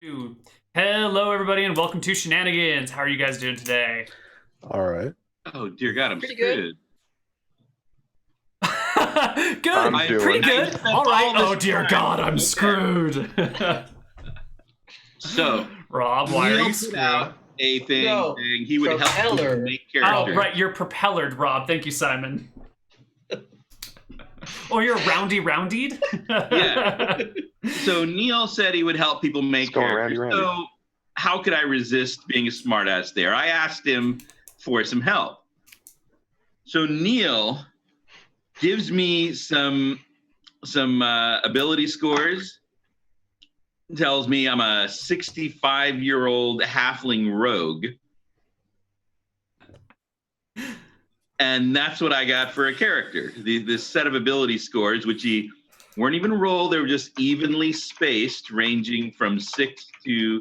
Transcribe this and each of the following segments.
Dude. Hello, everybody, and welcome to Shenanigans. How are you guys doing today? All right. Oh dear God, I'm Pretty screwed. Good. I'm doing- Pretty good. I spent All right. all this Oh dear time. God, I'm Okay. screwed. So Rob, why are Neal you put screwed? out a thing No, saying he would help people propeller. make Oh, characters. right. You're propellered, Rob. Thank you, Simon. Or you're roundied. Yeah. So Neal said he would help people make It's going characters. roundy. So how could I resist being a smartass there? I asked him for some help. So Neal gives me some ability scores. Tells me I'm a 65-year-old halfling rogue. And that's what I got for a character. This set of ability scores, which he weren't even rolled, they were just evenly spaced, ranging from 6 to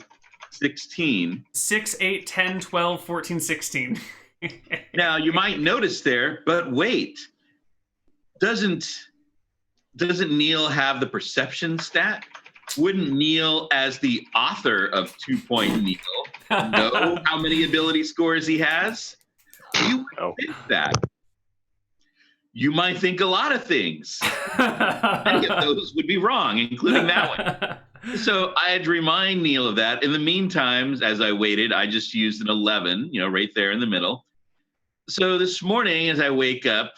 16. 6, 8, 10, 12, 14, 16. Now, you might notice there, but wait. Doesn't Neal have the perception stat? Wouldn't Neal, as the author of 2-Point Neal, know how many ability scores he has? You would No. think that. You might think a lot of things. Many of those would be wrong, including that one. So I had to remind Neal of that. In the meantime, as I waited, I just used an 11, right there in the middle. So this morning, as I wake up,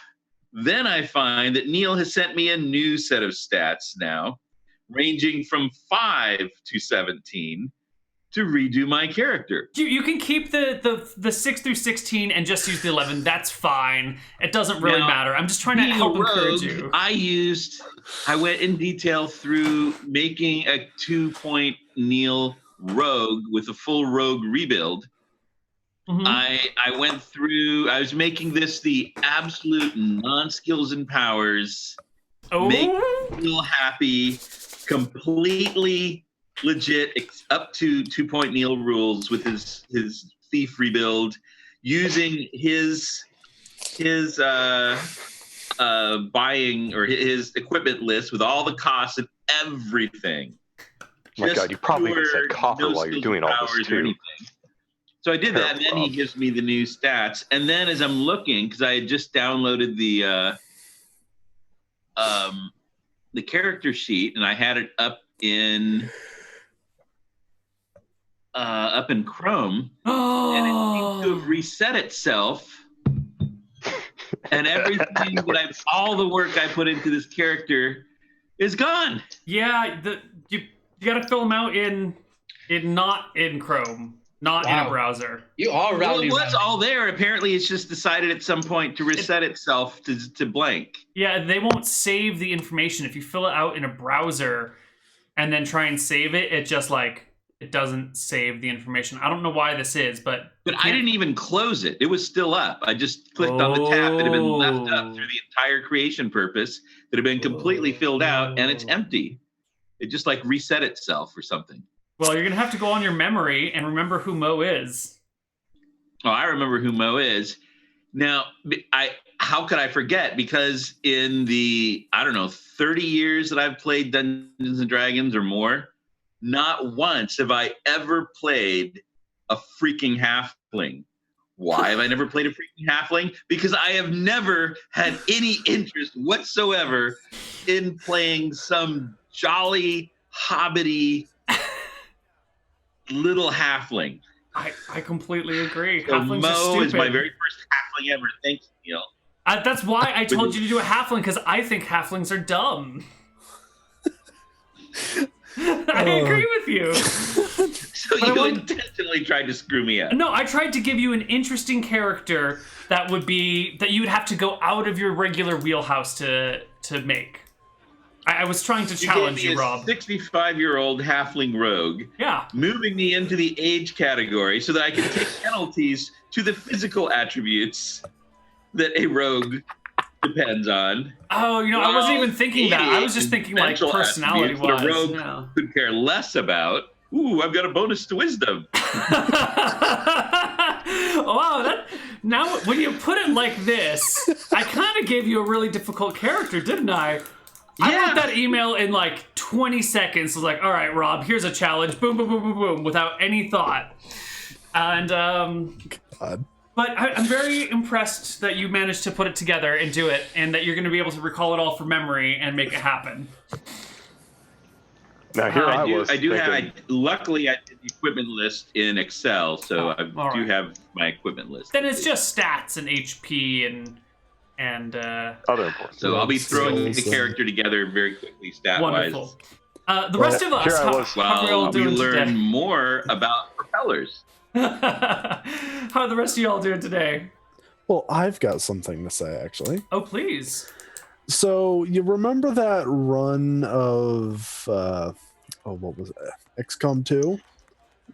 then I find that Neal has sent me a new set of stats now, ranging from 5 to 17 to redo my character. You can keep the 6 through 16 and just use the 11. That's fine. It doesn't really Now, matter. I'm just trying to Being help a encourage rogue, you. I went in detail through making a 2-Point Neal rogue with a full rogue rebuild. Mhm. I went through, I was making this the absolute non-skills and powers, make Neal happy, completely legit, up to 2-Point Neal rules with his thief rebuild, using his buying or his equipment list with all the costs and everything. My God, you probably even said copper while you're doing all this too. So I did that, and then he Rob. gives me the new stats. And then as I'm looking, because I had just downloaded the character sheet, and I had it up in Chrome, and it seems to have reset itself. And everything that all the work I put into this character is gone. Yeah, you gotta fill them out in not in Chrome, not in a Wow. browser. You are Well, rowdy. it was all there. Apparently, it's just decided at some point to reset itself to blank. Yeah, they won't save the information if you fill it out in a browser and then try and save it. It just it doesn't save the information. I don't know why this is, but I didn't even close it. It was still up. I just clicked on the tab that had been left up through the entire creation purpose that had been completely filled out, and it's empty. It just reset itself or something. Well, you're gonna have to go on your memory and remember who Mo is. Oh, I remember who Mo is. Now, how could I forget? Because in the, 30 years that I've played Dungeons and Dragons or more, not once have I ever played a freaking halfling. Why have I never played a freaking halfling? Because I have never had any interest whatsoever in playing some jolly, hobbity little halfling. I completely agree. So Halflings are Mo stupid. is my very first halfling ever. Thank you, Neal. That's why I told you to do a halfling, because I think halflings are dumb. I agree with you. So But I you want- intentionally tried to screw me up. No, I tried to give you an interesting character that you would have to go out of your regular wheelhouse to make. I was trying to challenge you you, gave me a Rob. 65-year-old halfling rogue, Yeah. moving me into the age category so that I can take penalties to the physical attributes that a rogue depends on. Oh, I wasn't even thinking that. I was just thinking Mental personality-wise. attributes that a rogue Yeah. could care less about. Ooh, I've got a bonus to wisdom. Wow, now when you put it like this, I kind of gave you a really difficult character, didn't I? I Yeah. wrote that email in 20 20 seconds was like, all right, Rob, here's a challenge. Boom, boom, boom, boom, boom, without any thought. And God. but I'm very impressed that you managed to put it together and do it, and that you're going to be able to recall it all from memory and make it happen. Now here luckily I did the equipment list in Excel, so I do have my equipment list. Then it's just stats and HP and other important. So I'll be throwing the character togetger very quickly, stat-wise. Wonderful. The rest of us, how are we all doing we learn today? more about propellers. How are the rest of you all doing today? Well, I've got something to say, actually. Oh, please. So, you remember that run of, what was it? XCOM 2?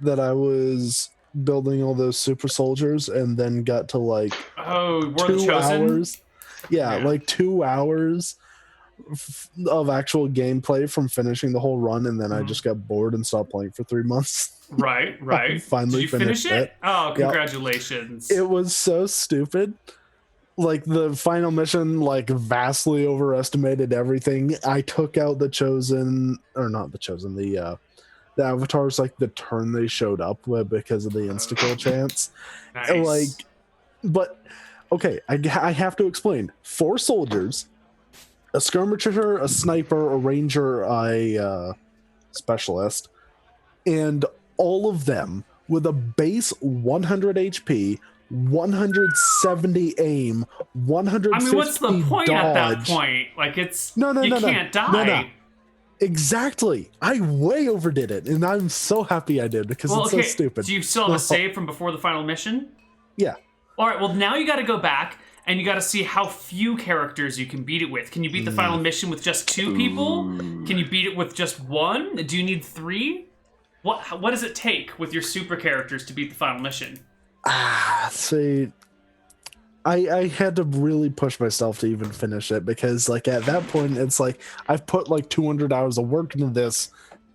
That I was building all those super soldiers and then got to, like, War of the 2 Chosen? hours. Yeah, like 2 hours of actual gameplay from finishing the whole run, and then I just got bored and stopped playing for 3 months. Right. Finally Did you finish finished it? Oh, congratulations. It was so stupid. Like, the final mission, like, vastly overestimated everything. I took out the Chosen, or not the Chosen, the Avatars, like, the turn they showed up with because of the insta-kill chance. Nice. Like, but, okay, I have to explain. 4 soldiers, a skirmisher, a sniper, a ranger, a specialist, and all of them with a base 100 HP, 170 aim, 150 I mean, what's the point dodge. at that point? Like, it's you can't die. No. Exactly. I way overdid it, and I'm so happy I did because it's so stupid. Do you still have a save from before the final mission? Yeah. All right. Well, now you got to go back and you got to see how few characters you can beat it with. Can you beat the final mission with just 2 people? Can you beat it with just 1? Do you need 3? What does it take with your super characters to beat the final mission? See, I had to really push myself to even finish it because, like, at that point, it's like I've put like 200 hours of work into this.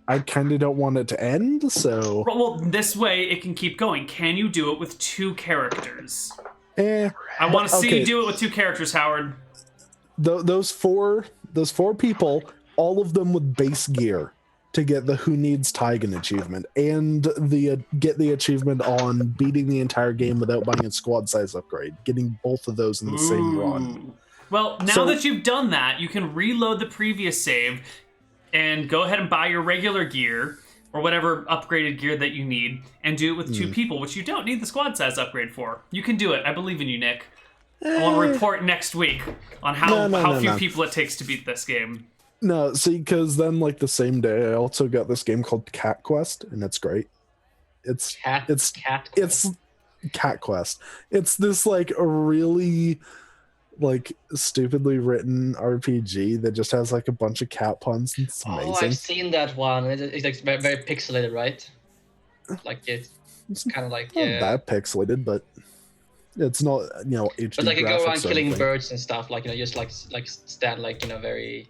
I kind of don't want it to end, so. Well, this way it can keep going. Can you do it with 2 characters? I want to see you do it with 2 characters, Howard. Those four people, all of them with base gear, to get the Who Needs Taigen achievement and get the achievement on beating the entire game without buying a squad size upgrade. Getting both of those in the same run. Well, now that you've done that, you can reload the previous save and go ahead and buy your regular gear or whatever upgraded gear that you need and do it with 2 people, which you don't need the squad size upgrade for. You can do it. I believe in you, Nick. I want to report next week on how few people it takes to beat this game. No, see, because then, like, the same day, I also got this game called Cat Quest, and it's great. It's Cat Quest. It's this, like, a really, like, stupidly written RPG that just has, like, a bunch of cat puns. And it's amazing. Oh, I've seen that one. It's like very, very pixelated, right? Like, it's kind of like... Not that pixelated, but it's not, HD. But, like, you go around killing anything. birds and stuff, like, just, like stand, like, very,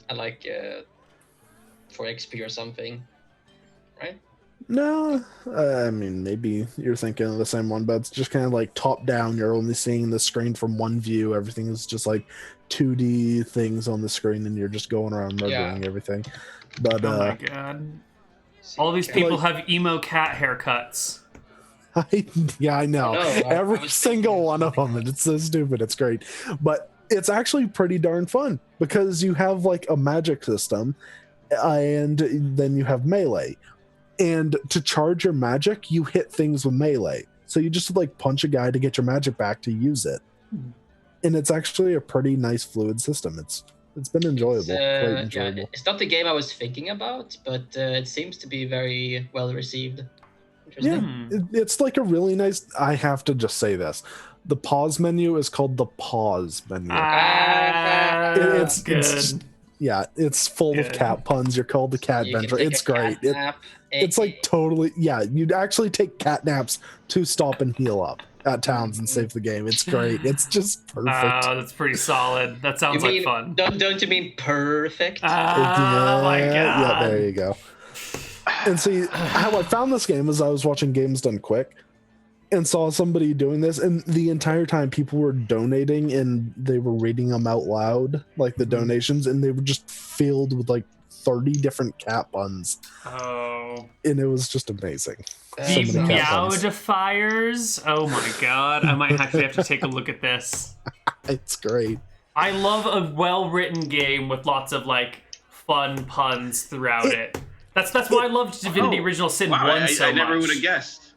and like for XP or something, right? No, I mean, maybe you're thinking of the same one, but it's just kind of like top down. You're only seeing the screen from one view. Everything is just like 2D things on the screen, and you're just going around murdering everything. But oh my god, all these people have emo cat haircuts. I know. Every single one of them, and it's so stupid. It's great, but it's actually pretty darn fun because you have like a magic system and then you have melee, and to charge your magic you hit things with melee, so you just like punch a guy to get your magic back to use it. And it's actually a pretty nice fluid system. It's been enjoyable, quite enjoyable. Yeah, it's not the game I was thinking about, but it seems to be very well received. It's like a really nice, I have to just say this, the pause menu is called the pause menu. It's good. It's full of cat puns. You're called the cat adventure. It's great. It's like totally, you'd actually take cat naps to stop and heal up at towns and save the game. It's great. It's just perfect. That's pretty solid. That sounds like fun. Don't you mean perfect? Oh my god. Yeah, there you go. And see, how I found this game is I was watching Games Done Quick and saw somebody doing this, and the entire time people were donating and they were reading them out loud, like the donations, and they were just filled with like 30 different cat puns. Oh. And it was just amazing. The Meowdifiers. Oh my god. I might actually have to take a look at this. It's great. I love a well-written game with lots of like fun puns throughout it. That's why I loved Divinity Original Sin 1 so much. I never would have guessed.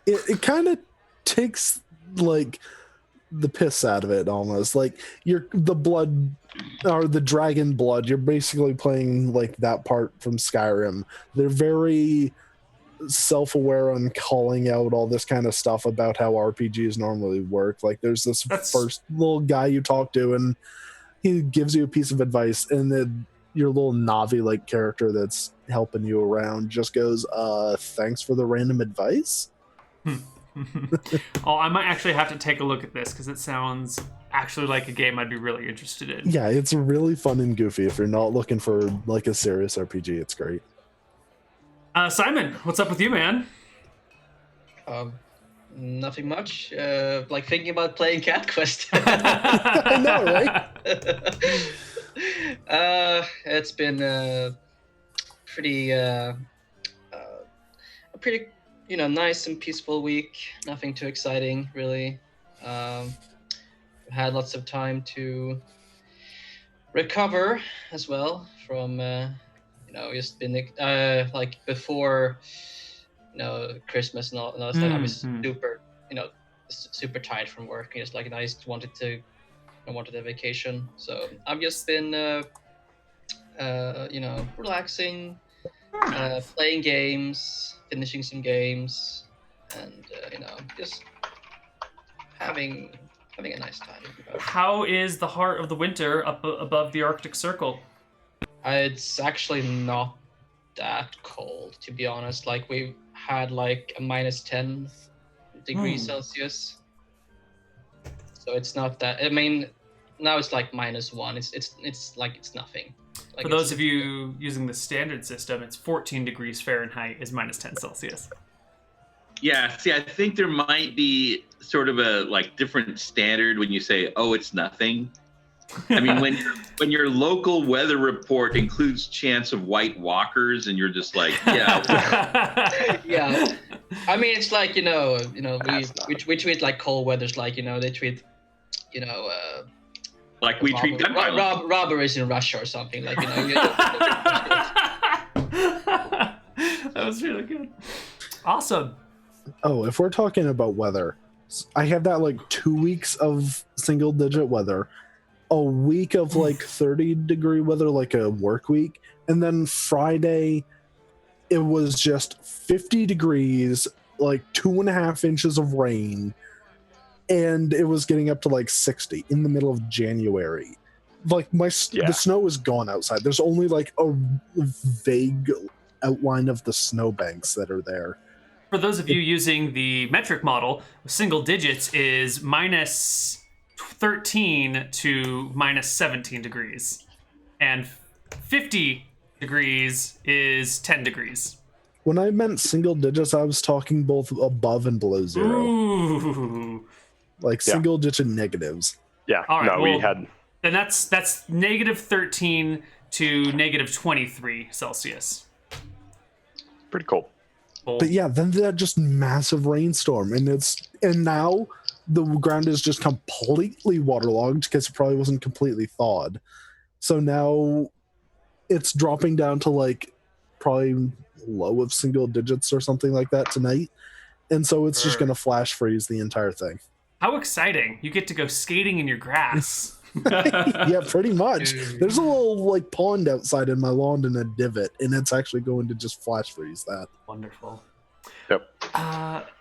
It kind of takes like the piss out of it almost. Like the blood or the dragon blood, you're basically playing like that part from Skyrim. They're very self-aware on calling out all this kind of stuff about how RPGs normally work. Like there's this first little guy you talk to and he gives you a piece of advice, and then your little Navi like character that's helping you around just goes, thanks for the random advice. Oh, I might actually have to take a look at this because it sounds actually like a game I'd be really interested in. Yeah, it's really fun and goofy. If you're not looking for like a serious RPG, it's great. Simon, what's up with you, man? Nothing much. Like thinking about playing Cat Quest. I know, right? It's been a pretty nice and peaceful week. Nothing too exciting, really. Had lots of time to recover as well from just been like before Christmas and all that stuff. I was super tired from work. Just like I just wanted a vacation. So I've just been relaxing, playing games, finishing some games, and just having a nice time. How is the heart of the winter up above the Arctic Circle? It's actually not that cold, to be honest. Like we've had like a minus 10 degrees Celsius, so it's not that. I mean, now it's like -1. It's like it's nothing. Like for those of you using the standard system, it's 14 degrees Fahrenheit is -10 Celsius. Yeah, see, I think there might be sort of a like different standard when you say, "Oh, it's nothing." I mean, when your local weather report includes chance of white walkers, and you're just like, yeah, yeah. I mean, it's like we treat like cold weather's like they treat like we treat gun violence. Robberies in Russia or something like That was really good. Awesome. Oh, if we're talking about weather, I have that like 2 weeks of single digit weather, a week of like 30-degree weather, like a work week, and then Friday it was just 50 degrees, like 2.5 inches of rain, and it was getting up to like 60 in the middle of January. Like the snow is gone outside. There's only like a vague outline of the snowbanks that are there. For those of you using the metric model, single digits is -13 to -17 degrees. And 50 degrees is 10 degrees. When I meant single digits, I was talking both above and below 0. Ooh. Like single digit negatives. Yeah. All right, no, we had. Then that's -13 to -23 Celsius. Pretty cool. But yeah, then that just massive rainstorm, and now the ground is just completely waterlogged because it probably wasn't completely thawed. So now it's dropping down to like probably low of single digits or something like that tonight. And so it's just going to flash freeze the entire thing. How exciting. You get to go skating in your grass. Yeah, pretty much. There's a little like pond outside in my lawn in a divot, and it's actually going to just flash freeze that. Wonderful. Yep.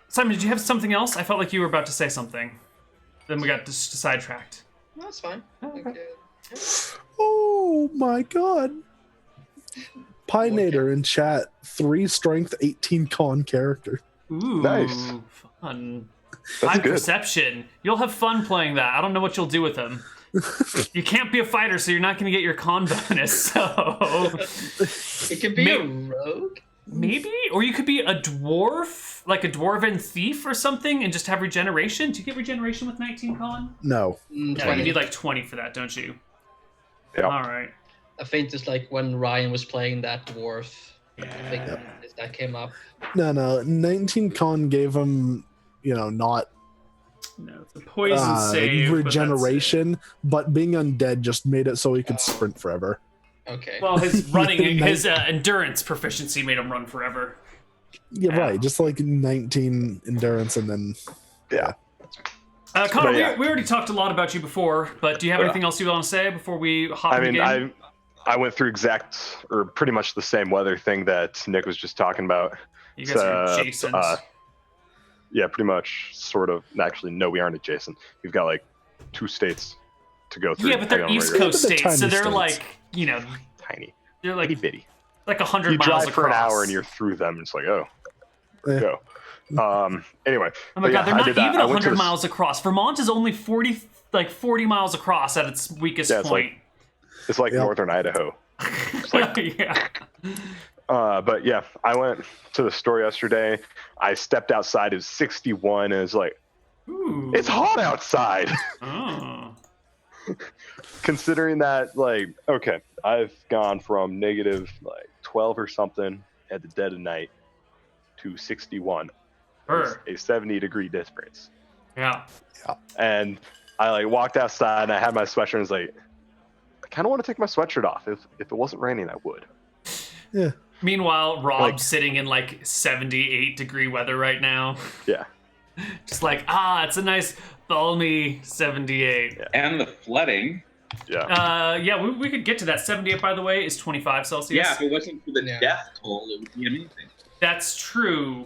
Simon, did you have something else? I felt like you were about to say something. Then we got just sidetracked. No, that's fine. Oh my god. Pinator in chat, 3 strength, 18 con character. Ooh, nice. Fun. That's High good. perception. You'll have fun playing that. I don't know what you'll do with them. You can't be a fighter, so you're not going to get your con bonus. So it could be a rogue. Maybe, or you could be a dwarf, like a dwarven thief or something, and just have regeneration. Do you get regeneration with 19 con? No. Yeah, you need like 20 for that, don't you? Yeah. All right. I think it's like when Ryan was playing that dwarf. I think that came up. No. 19 con gave him, not No, it's a poison save. regeneration, but being undead just made it so he could sprint forever. Okay. Well, his running, his endurance proficiency made him run forever. Yeah, right. Just like 19 endurance, and then Connar, we already talked a lot about you before, but do you have anything else you want to say before we hop in the game? I went through pretty much the same weather thing that Nick was just talking about. You guys are adjacent. Yeah, pretty much, sort of. Actually, no, we aren't adjacent. We've got like 2 states to go through. Yeah, but they're East Coast states, so they're states. like, tiny. They're like itty bitty. Like 100 You miles drive across. for an hour and you're through them. And it's like, go. Anyway. Oh my god, they're not even 100 miles. miles across. Vermont is only 40 miles across at its weakest point. It's like northern Idaho. It's like, yeah. But yeah, I went to the store yesterday. I stepped outside. It was 61, and it's like, Ooh. it's hot outside. Oh. Considering that, okay, I've gone from negative 12 or something at the dead of night to 61. It's a 70-degree difference. Yeah. And I walked outside and I had my sweatshirt and was like, I kind of want to take my sweatshirt off. If it wasn't raining, I would. Yeah. Meanwhile, Rob's sitting in 78-degree weather right now. Yeah. Just it's a nice balmy 78. Yeah. And the flooding. Yeah. We could get to that. 78, by the way, is 25 Celsius. Yeah, if it wasn't for the death toll, it would be amazing. That's true.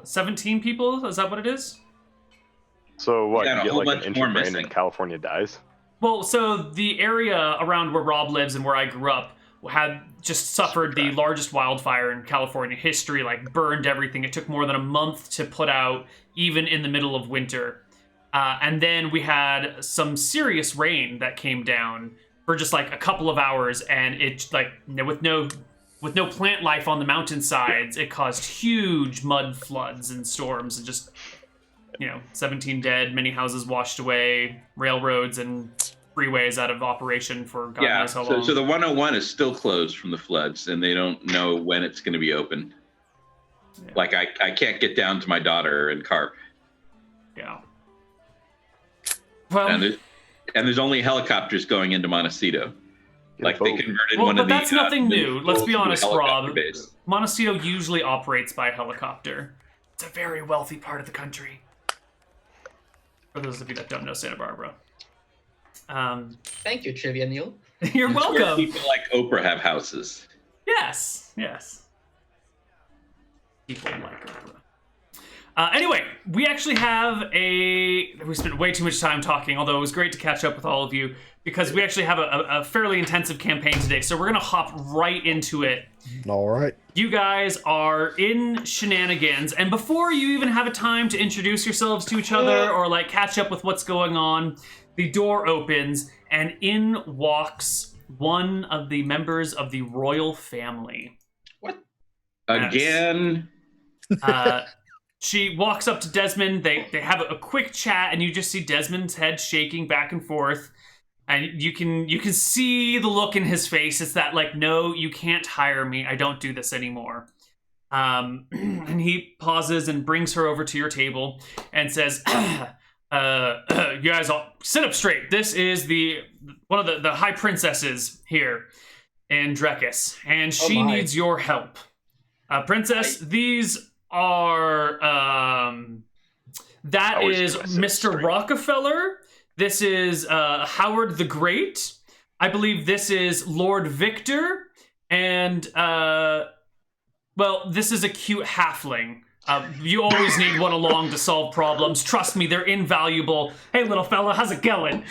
17 people? Is that what it is? So what? Yeah, you a whole get an bunch inch more of rain missing. and California dies? Well, so the area around where Rob lives and where I grew up had just suffered the largest wildfire in California history, burned everything. It took more than a month to put out, even in the middle of winter. And then we had some serious rain that came down for just a couple of hours, and it with no plant life on the mountainsides, it caused huge mud floods and storms, and just 17 dead, many houses washed away, railroads and freeways out of operation for God knows how long. So the 101 is still closed from the floods, and they don't know when it's going to be open. Yeah. I can't get down to my daughter in Carp. Yeah. Well, and there's only helicopters going into Montecito. They converted one of the. But that's nothing new. Let's be honest, Rob. Base. Montecito usually operates by helicopter. It's a very wealthy part of the country. For those of you that don't know Santa Barbara. Thank you, Trivia Neal. You're welcome. Where people like Oprah have houses. Yes. People like Oprah. Anyway, we actually have we spent way too much time talking, although it was great to catch up with all of you, because we actually have a fairly intensive campaign today, so we're going to hop right into it. All right. You guys are in Shenanigans, and before you even have a time to introduce yourselves to each other or catch up with what's going on, the door opens, and in walks one of the members of the royal family. What? Again? She walks up to Desmond. They have a quick chat, and you just see Desmond's head shaking back and forth. And you can see the look in his face. It's that no, you can't hire me. I don't do this anymore. And he pauses and brings her over to your table and says, you guys all sit up straight. This is one of the high princesses here in Drekis, and she needs your help. Princess, these are that is Mr. Rockefeller. This is Howard the Great. I believe this is Lord Victor. And, this is a cute halfling. You always need one along to solve problems. Trust me, they're invaluable. Hey, little fella, how's it going?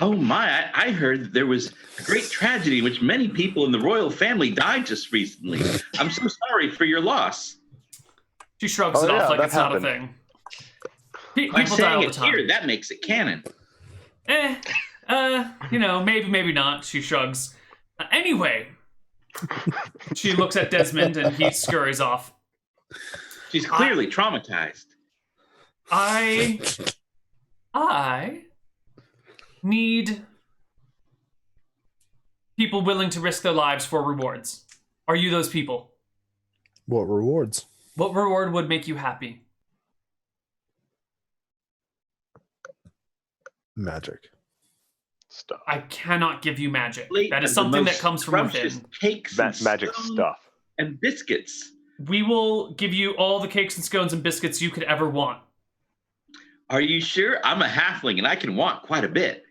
Oh, my. I heard that there was a great tragedy in which many people in the royal family died just recently. I'm so sorry for your loss. She shrugs it off like it's not a thing. By saying it here, that makes it canon. Maybe not, she shrugs. Anyway, she looks at Desmond and he scurries off. She's clearly traumatized. I need people willing to risk their lives for rewards. Are you those people? What rewards? What reward would make you happy? Magic. Stuff. I cannot give you magic. That is something that comes from within. Cakes and magic stuff. And biscuits. We will give you all the cakes and scones and biscuits you could ever want. Are you sure? I'm a halfling and I can want quite a bit.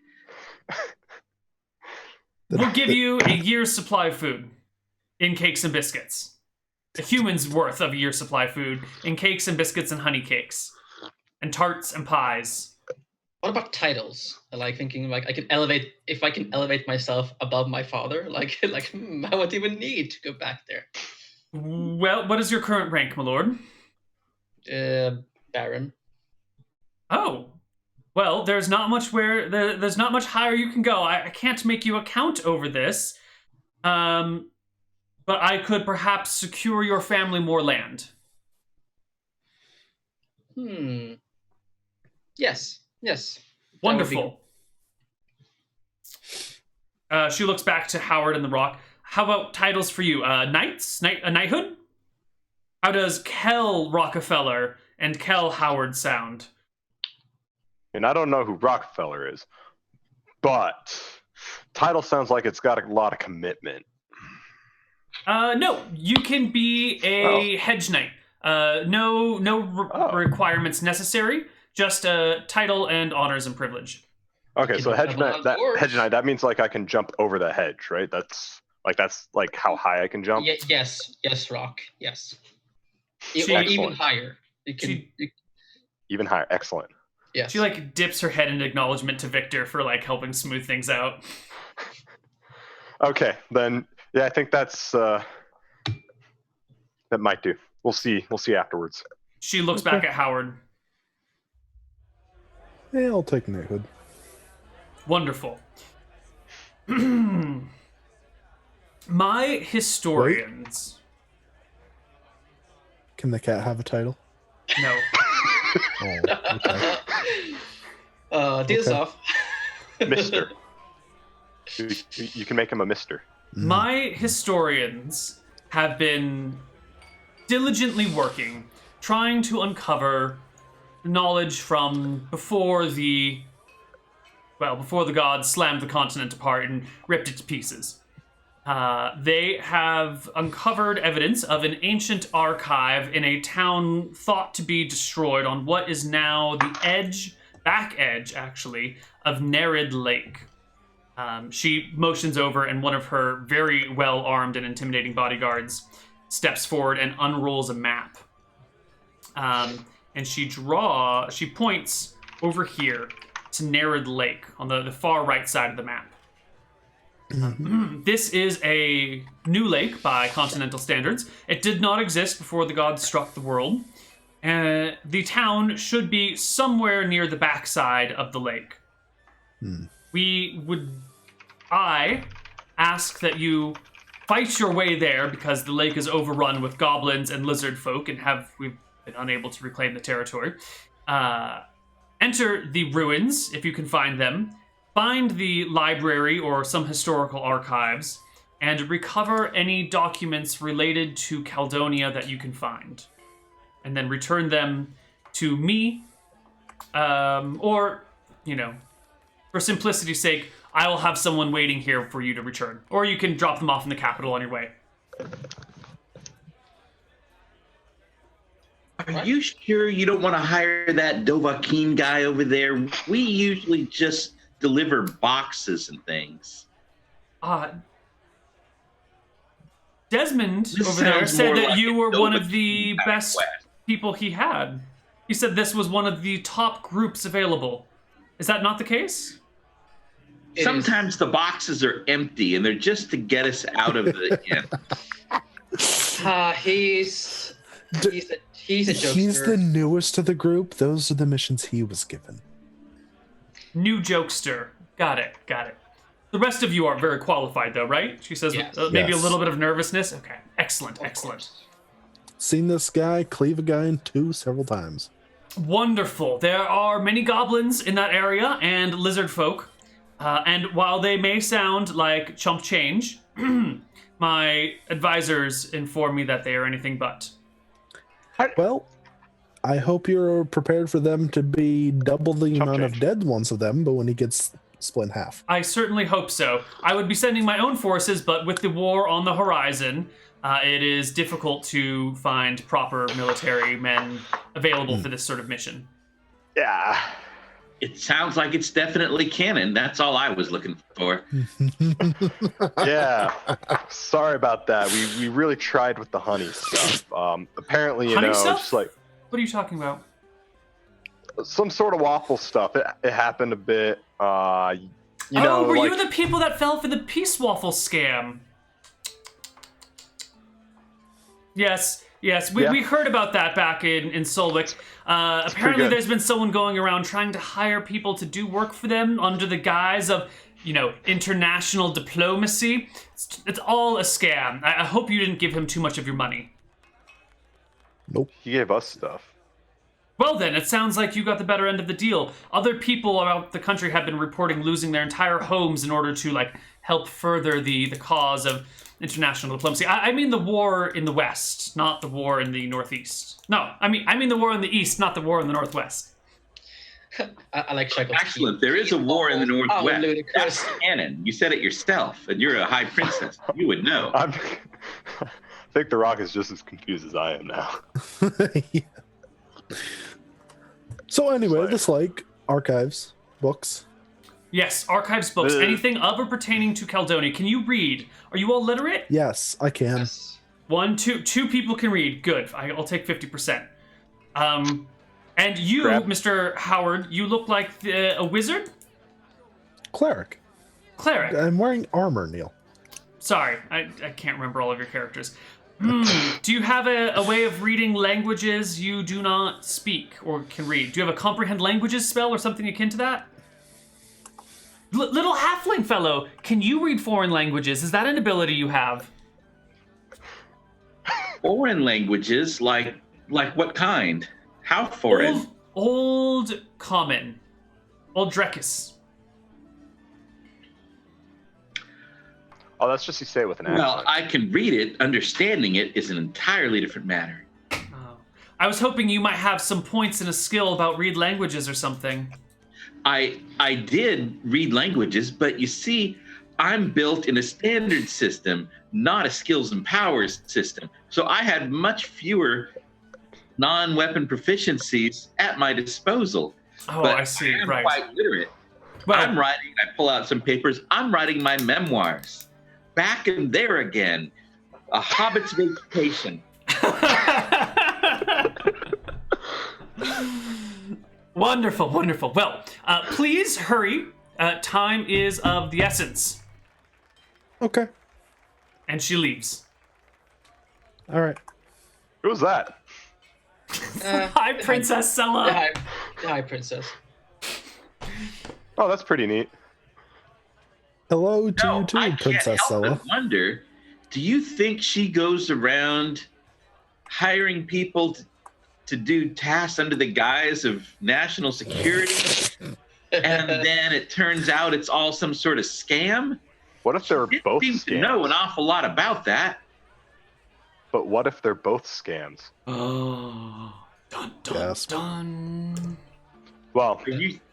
We'll give you a year's supply of food in cakes and biscuits. A human's worth of a year's supply of food in cakes and biscuits and honey cakes. And tarts and pies. What about titles? I like thinking like I can elevate, if I can elevate myself above my father, I won't even need to go back there. Well, what is your current rank, my lord? Baron. Oh, well, there's not much there's not much higher you can go. I can't make you a count over this, but I could perhaps secure your family more land. Yes. Wonderful. She looks back to Howard and the Rock. How about titles for you? A knighthood? How does Kel Rockefeller and Kel Howard sound? And I don't know who Rockefeller is, but title sounds like it's got a lot of commitment. No, you can be a hedge knight. No requirements necessary. Just a title and honors and privilege. Okay, so hedge knight. That means like I can jump over the hedge, right? That's how high I can jump. Yes, Rock. Yes. Even higher. Even higher. Excellent. Yes. She dips her head in acknowledgement to Victor for helping smooth things out. Okay, then yeah, I think that's that might do. We'll see afterwards. She looks back at Howard. Yeah, I'll take knighthood. Wonderful. My historians. Wait. Can the cat have a title? No. Oh, okay. Deals off. Mister. You can make him a mister. My historians have been diligently working, trying to uncover knowledge from before the gods slammed the continent apart and ripped it to pieces. They have uncovered evidence of an ancient archive in a town thought to be destroyed on what is now the back edge, actually, of Nerid Lake. She motions over, and one of her very well-armed and intimidating bodyguards steps forward and unrolls a map. And she points over here to Nerid Lake on the far right side of the map. This is a new lake by continental standards. It did not exist before the gods struck the world. The town should be somewhere near the backside of the lake. I ask that you fight your way there because the lake is overrun with goblins and lizard folk, and we've been unable to reclaim the territory. Enter the ruins if you can find them. Find the library or some historical archives, and recover any documents related to Caldonia that you can find. And then return them to me, or, for simplicity's sake, I will have someone waiting here for you to return. Or you can drop them off in the capital on your way. Are you sure you don't want to hire that Dovahkiin guy over there? We usually just deliver boxes and things. Desmond over there said that you were one of the best people he had. He said this was one of the top groups available. Is that not the case? Sometimes the boxes are empty and they're just to get us out of the inn. He's a jokester. He's the newest of the group. Those are the missions he was given. New jokester. Got it. The rest of you are very qualified, though, right? She says, yes. Maybe Yes. a little bit of nervousness. Okay, excellent. Seen this guy cleave a guy in two several times. Wonderful. There are many goblins in that area and lizard folk. And while they may sound like chump change, my advisors inform me that they are anything but. Well, I hope you're prepared for them to be double the amount of dead ones of them, but when he gets split in half. I certainly hope so. I would be sending my own forces, but with the war on the horizon, it is difficult to find proper military men available for this sort of mission. Yeah. It sounds like it's definitely canon. That's all I was looking for. Yeah. Sorry about that. We really tried with the honey stuff. Apparently, Honey stuff? it's like What are you talking about? some sort of waffle stuff. It happened a bit. Were you the people that fell for the peace waffle scam? Yes, we heard about that back in Solwick. Apparently there's been someone going around trying to hire people to do work for them under the guise of, international diplomacy. It's all a scam. I hope you didn't give him too much of your money. Nope. He gave us stuff. Well then, it sounds like you got the better end of the deal. Other people around the country have been reporting losing their entire homes in order to, help further the cause of international diplomacy. I mean the war in the West, not the war in the Northeast. No, I mean the war in the East, not the war in the Northwest. I like Shackles. Excellent. There is a war in the Northwest. ludicrous. That's canon. You said it yourself, and you're a high princess. You would know. I think The Rock is just as confused as I am now. Yeah. So anyway, this archives, books. Yes, archives, books, anything of or pertaining to Caledonia. Can you read? Are you all literate? Yes, I can. Yes. Two people can read. Good. I'll take 50%. And you, Mr. Howard, you look like a wizard? Cleric. I'm wearing armor, Neal. Sorry, I can't remember all of your characters. Do you have a way of reading languages you do not speak or can read? Do you have a comprehend languages spell or something akin to that? Little halfling fellow, can you read foreign languages? Is that an ability you have? Foreign languages, like what kind? How foreign? Old Common. Old Drekis. Oh, that's just you say it with an accent. Well, I can read it. Understanding it is an entirely different matter. Oh. I was hoping you might have some points in a skill about read languages or something. I did read languages, but you see, I'm built in a standard system, not a skills and powers system. So I had much fewer non-weapon proficiencies at my disposal. Oh, but I see. I'm Right. quite literate. Well, I pull out some papers. I'm writing my memoirs. Back and there again. A Hobbit's Vacation. Wonderful, wonderful. Well, please hurry. Time is of the essence. Okay. And she leaves. All right. Who was that? Hi, Princess Sella. Hi, Princess. Oh, that's pretty neat. Hello to you I too, can't Princess help Sella. but wonder, do you think she goes around hiring people to do tasks under the guise of national security, and then it turns out it's all some sort of scam? What if they're both Seems to scams? know an awful lot about that. But what if they're both scams? Oh. Dun, dun, Yes. dun. Well,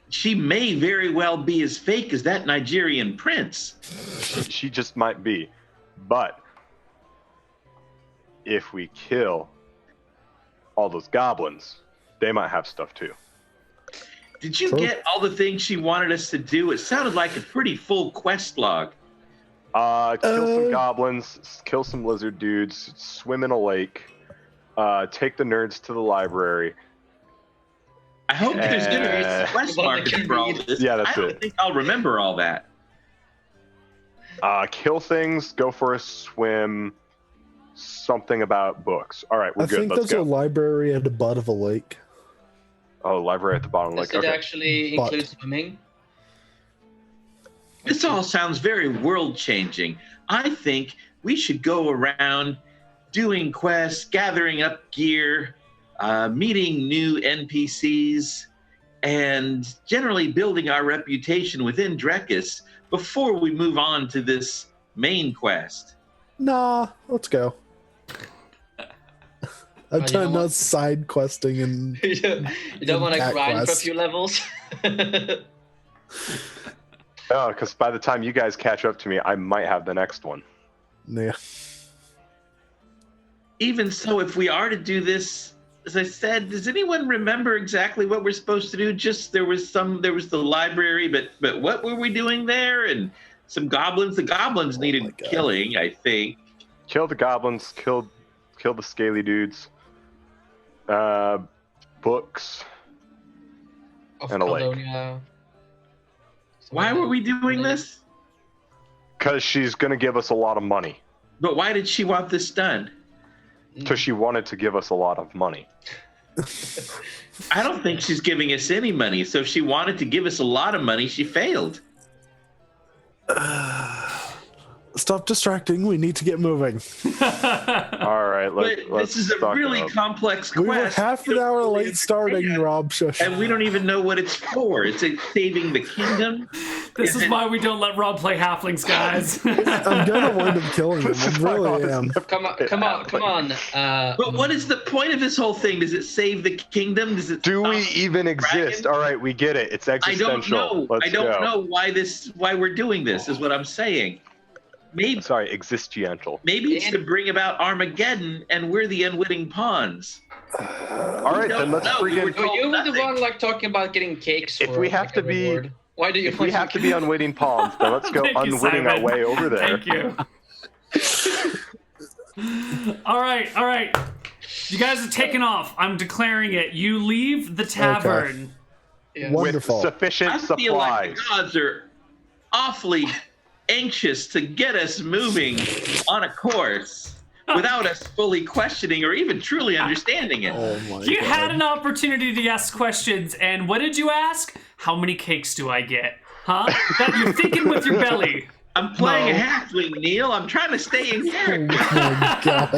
She may very well be as fake as that Nigerian prince. she just might be. But if we kill all those goblins, they might have stuff too. Did you True. get all the things she wanted us to do? It sounded like a pretty full quest log. Kill some goblins, kill some lizard dudes, swim in a lake, take the nerds to the library. I hope there's going to be some quest markers for all this. Yeah, that's I don't it. think I'll remember all that. Kill things, go for a swim, something about books. All right, we're I good. think Let's there's go. a library at the butt of a lake. Oh, library at the bottom. Does Like, it okay. actually include swimming? This all sounds very world-changing. I think we should go around doing quests, gathering up gear, meeting new NPCs, and generally building our reputation within Drekis before we move on to this main quest. Nah, let's go. I've done enough side questing and you don't want to grind for a few levels. Oh, because by the time you guys catch up to me, I might have the next one. Yeah. Even so, if we are to do this, as I said, does anyone remember exactly what we're supposed to do? Just there was the library, but what were we doing there? And some goblins. The goblins needed killing, I think. Kill the goblins. Kill the scaly dudes. Books. And a lake. Why were we doing this? Because she's going to give us a lot of money. But why did she want this done? Because she wanted to give us a lot of money. I don't think she's giving us any money. So if she wanted to give us a lot of money, she failed. Stop distracting. We need to get moving. All right, let's this is a really complex quest. We were half an hour late starting, Rob. Shush. And we don't even know what it's for. It's saving the kingdom. This is why we don't let Rob play halflings, guys. I'm gonna wind up killing him. I really am. Come on. But what is the point of this whole thing? Does it save the kingdom? Does it? Do we even exist? All right, we get it. It's existential. I don't know why we're doing this. Is what I'm saying. Maybe existential. Maybe it's to bring about Armageddon, and we're the unwitting pawns. All right, then let's bring in. You were the one talking about getting cakes. If we have to be, reward. Why do you? If we have to be unwitting pawns, then let's go unwitting our way over there. Thank you. All right. You guys are taking off. I'm declaring it. You leave the tavern. Okay. Yeah. Wonderful. With sufficient supplies. I feel like the gods are awfully anxious to get us moving on a course without us fully questioning or even truly understanding it. Oh my you God. had an opportunity to ask questions, and what did you ask? How many cakes do I get? Huh? That you're thinking with your belly. I'm playing a halfling, Neal. I'm trying to stay in character. Oh my God.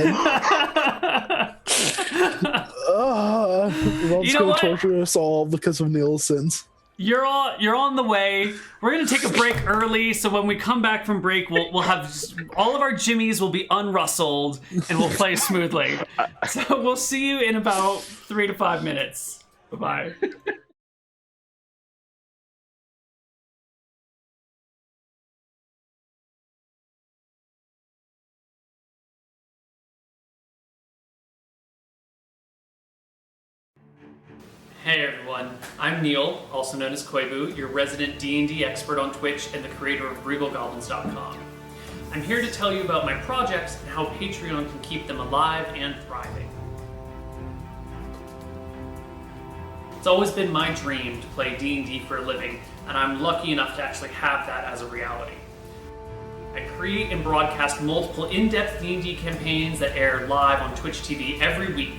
Rob's gonna torture us all because of Neal's sins. You're on the way. We're gonna take a break early, so when we come back from break, we'll have all of our jimmies will be unrustled and we'll play smoothly. So we'll see you in about 3 to 5 minutes. Bye bye. Hey everyone, I'm Neal, also known as Koibu, your resident D&D expert on Twitch and the creator of RegalGoblins.com. I'm here to tell you about my projects and how Patreon can keep them alive and thriving. It's always been my dream to play D&D for a living, and I'm lucky enough to actually have that as a reality. I create and broadcast multiple in-depth D&D campaigns that air live on Twitch TV every week.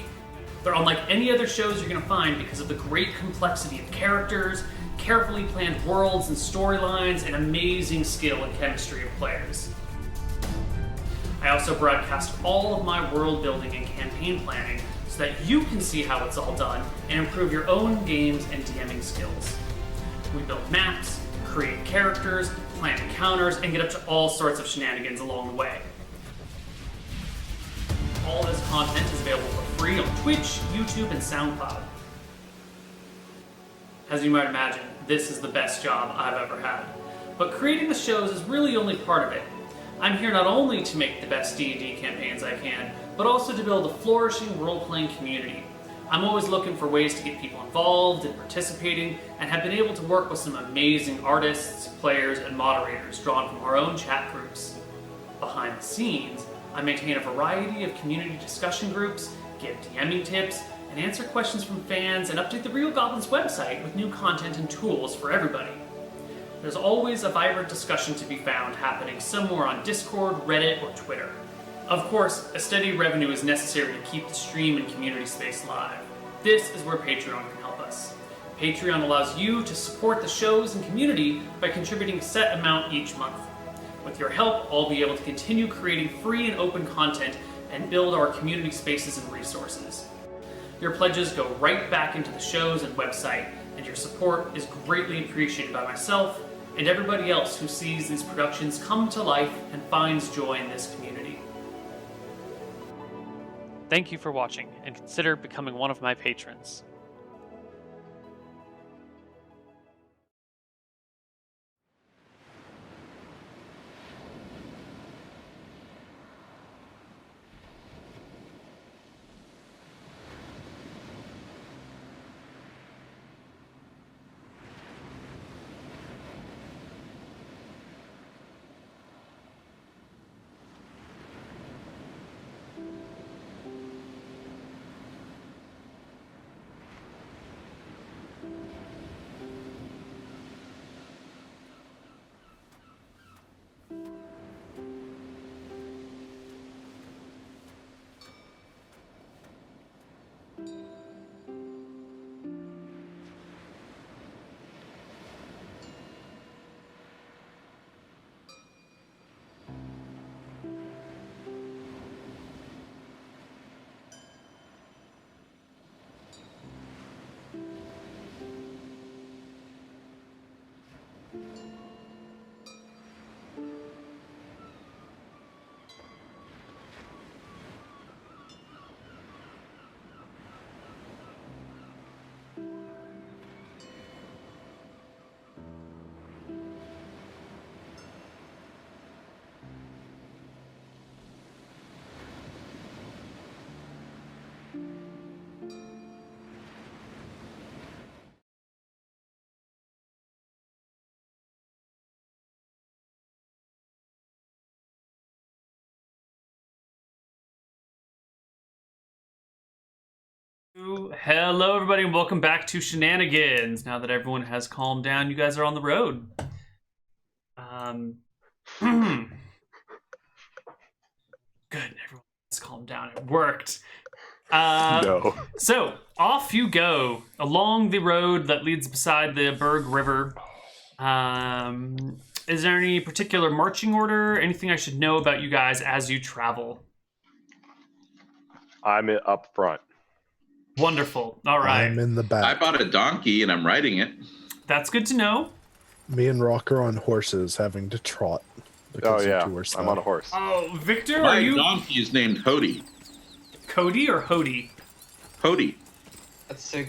They're unlike any other shows you're going to find because of the great complexity of characters, carefully planned worlds and storylines, and amazing skill and chemistry of players. I also broadcast all of my world building and campaign planning so that you can see how it's all done and improve your own games and DMing skills. We build maps, create characters, plan encounters, and get up to all sorts of shenanigans along the way. All this content is available for free on Twitch, YouTube, and SoundCloud. As you might imagine, this is the best job I've ever had. But creating the shows is really only part of it. I'm here not only to make the best D&D campaigns I can, but also to build a flourishing role-playing community. I'm always looking for ways to get people involved and participating, and have been able to work with some amazing artists, players, and moderators drawn from our own chat groups. Behind the scenes, I maintain a variety of community discussion groups, give DMing tips, and answer questions from fans, and update the Real Goblins website with new content and tools for everybody. There's always a vibrant discussion to be found happening somewhere on Discord, Reddit, or Twitter. Of course, a steady revenue is necessary to keep the stream and community space live. This is where Patreon can help us. Patreon allows you to support the shows and community by contributing a set amount each month. With your help, I'll be able to continue creating free and open content and build our community spaces and resources. Your pledges go right back into the shows and website, and your support is greatly appreciated by myself and everybody else who sees these productions come to life and finds joy in this community. Thank you for watching, and consider becoming one of my patrons. Hello, everybody, and welcome back to Shenanigans. Now that everyone has calmed down, you guys are on the road. Good, everyone has calmed down. It worked. No. So, off you go along the road that leads beside the Berg River. Is there any particular marching order? Anything I should know about you guys as you travel? I'm up front. Wonderful. All right. I'm in the back. I bought a donkey and I'm riding it. That's good to know. Me and Rock are on horses having to trot. Oh, yeah. I'm on a horse. Oh, Victor, My are you... donkey is named Hody. Cody or Hody? Hody. That's a.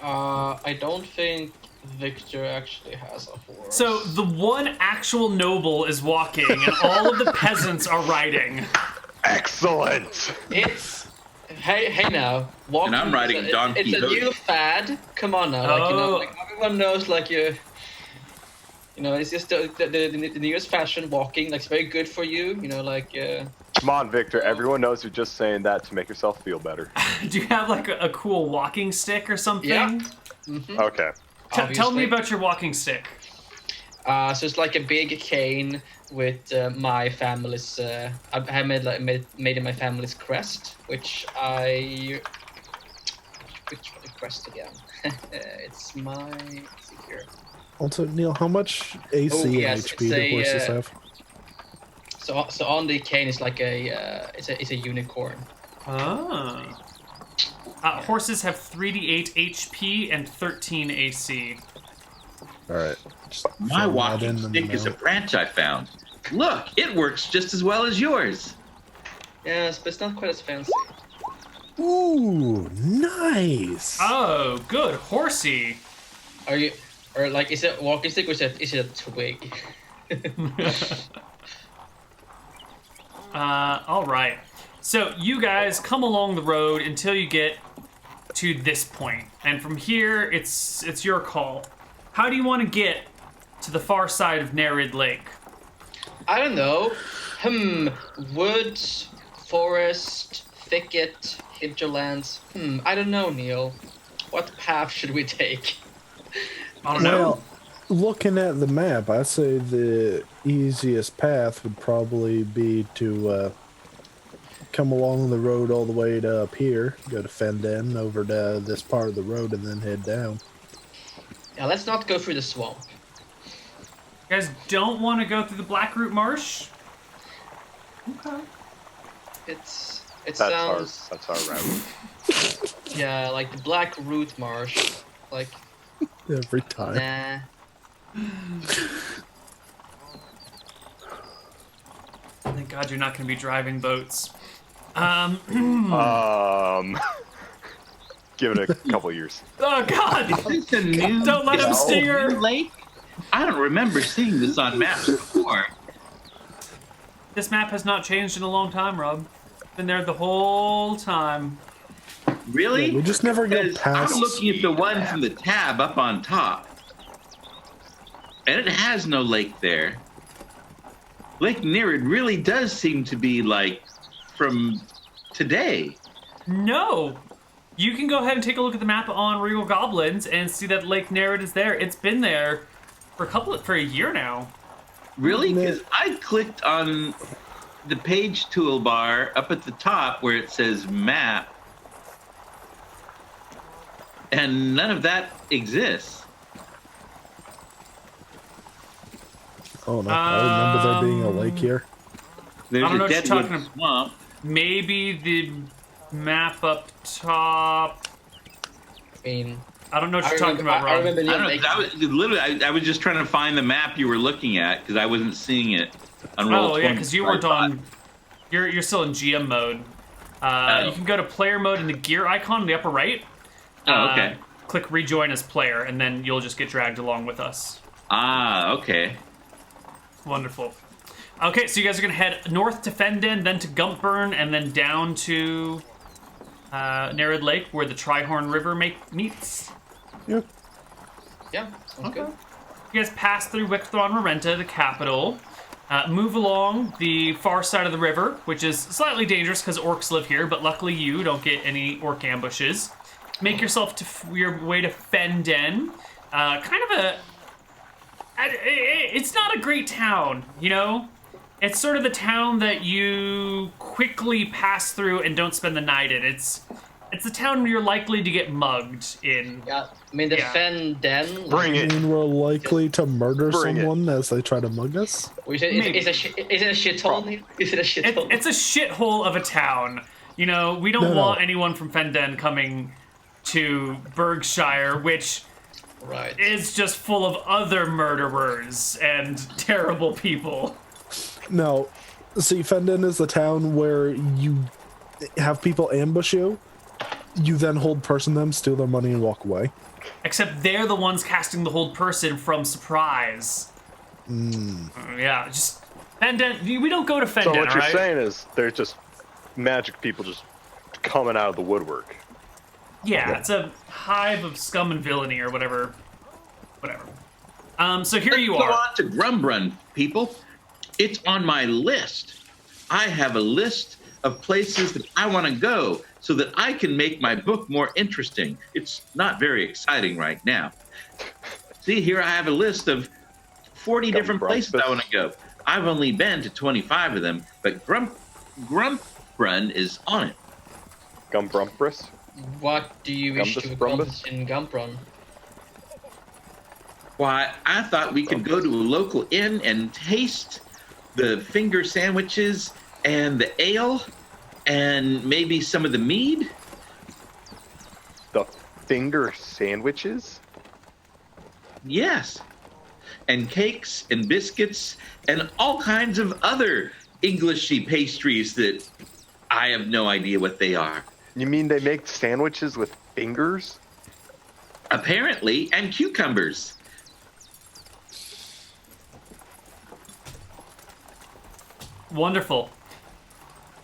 I don't think Victor actually has a horse. So the one actual noble is walking and all of the peasants are riding. Excellent. It's hey now. Walking And I'm riding donkey. It's a new fad. Come on now, like like everyone knows, like it's just the newest fashion. Walking, like it's very good for you. Come on, Victor. Everyone knows you're just saying that to make yourself feel better. Do you have like a cool walking stick or something? Yeah. Mm-hmm. Okay. Tell me about your walking stick. So it's like a big cane with my family's. I made in my family's crest, which the crest again? It's my. Let's see here. Also, Neal, how much AC and HP do horses have? So on the cane is like it's a unicorn. Oh. Horses have 3d8 HP and 13 AC. All right. My walking stick is a branch I found. Look, it works just as well as yours. Yes, but it's not quite as fancy. Ooh, nice. Oh, good. Horsey. Is it a walking stick or is it a twig? All right. So you guys come along the road until you get to this point, and from here it's your call. How do you want to get to the far side of Nerid Lake? I don't know. Woods, forest, thicket, hinterlands. I don't know, Neal. What path should we take? I don't know. Well, looking at the map, I say the easiest path would probably be to come along the road all the way to up here, go to Fenden, over to this part of the road, and then head down. Yeah, let's not go through the swamp. You guys don't want to go through the Blackroot Marsh? Okay. That's our route. Yeah, like the Black Root Marsh. Like Every time. Nah. Thank God you're not going to be driving boats. Give it a couple years. Oh God! Don't let him steer. Lake? I don't remember seeing this on maps before. This map has not changed in a long time, Rob. Been there the whole time. Really? Yeah, we just never get past. I'm looking at the one from the tab up on top, and it has no lake there. Lake Nereid really does seem to be like from today. No. You can go ahead and take a look at the map on Regal Goblins and see that Lake Nereid is there. It's been there for a year now. Really? Because I clicked on the page toolbar up at the top where it says map, and none of that exists. Oh no! I remember there being a lake here. There's I don't know a what you're deadwood talking about. swamp. Maybe the map up top. I mean, I don't know what you're talking about, I Rob. remember I don't know. I was just trying to find the map you were looking at because I wasn't seeing it on Roll20. Oh yeah, because you weren't on. You're still in GM mode. You can go to player mode in the gear icon in the upper right. Oh, okay. Click rejoin as player, and then you'll just get dragged along with us. Ah, okay. Wonderful. Okay, so you guys are gonna head north to Fenden, then to Gumpburn, and then down to Nereid Lake, where the Trihorn River meets. Yep. Yeah, sounds good. You guys pass through Wicthron Rarenta, the capital. Move along the far side of the river, which is slightly dangerous because orcs live here, but luckily you don't get any orc ambushes. Make yourself to your way to Fenden. It's not a great town, you know? It's sort of the town that you quickly pass through and don't spend the night in. It's a town you're likely to get mugged in. Yeah, I mean, the Fenden. Bring it. I mean, we're likely to murder Bring it. someone as they try to mug us. Is it a shithole? Is it a shithole? It's a shithole of a town. You know, we don't want anyone from Fenden coming to Berkshire, which is just full of other murderers and terrible people. No, see, Fenden is the town where you have people ambush you. You then hold person them, steal their money, and walk away. Except they're the ones casting the hold person from surprise. Yeah, just Fenden. We don't go to Fenden. So what you're right? saying is there's just magic people just coming out of the woodwork. Yeah, it's a hive of scum and villainy or whatever. So here you Let's are. go on to Grumbrun, people. It's on my list. I have a list of places that I want to go so that I can make my book more interesting. It's not very exciting right now. See, here I have a list of 40 different places I want to go. I've only been to 25 of them, but Grumbrun is on it. Gumbrumpus? What do you wish to accomplish in Gumbrun? Why, I thought we could go to a local inn and taste the finger sandwiches and the ale and maybe some of the mead. The finger sandwiches? Yes. And cakes and biscuits and all kinds of other Englishy pastries that I have no idea what they are. You mean they make sandwiches with fingers? Apparently, and cucumbers. Wonderful.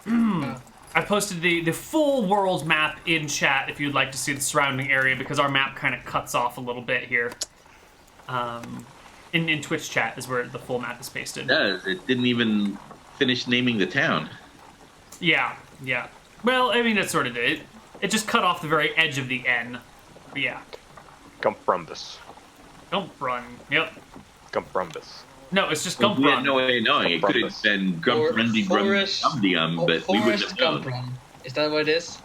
I posted the full world map in chat if you'd like to see the surrounding area, because our map kind of cuts off a little bit here. In Twitch chat is where the full map is pasted. It does. It didn't even finish naming the town. Yeah. Well, I mean, it sort of did. It just cut off the very edge of the N. But yeah. Gumprumbus. Gumprun. Yep. Gumprumbus. No, it's just Well, we had Gumprun. no way of knowing. It could have been Grumbrundy Forest Grumdium, but we wouldn't Forest have known. Gumbrun. Is that what it is?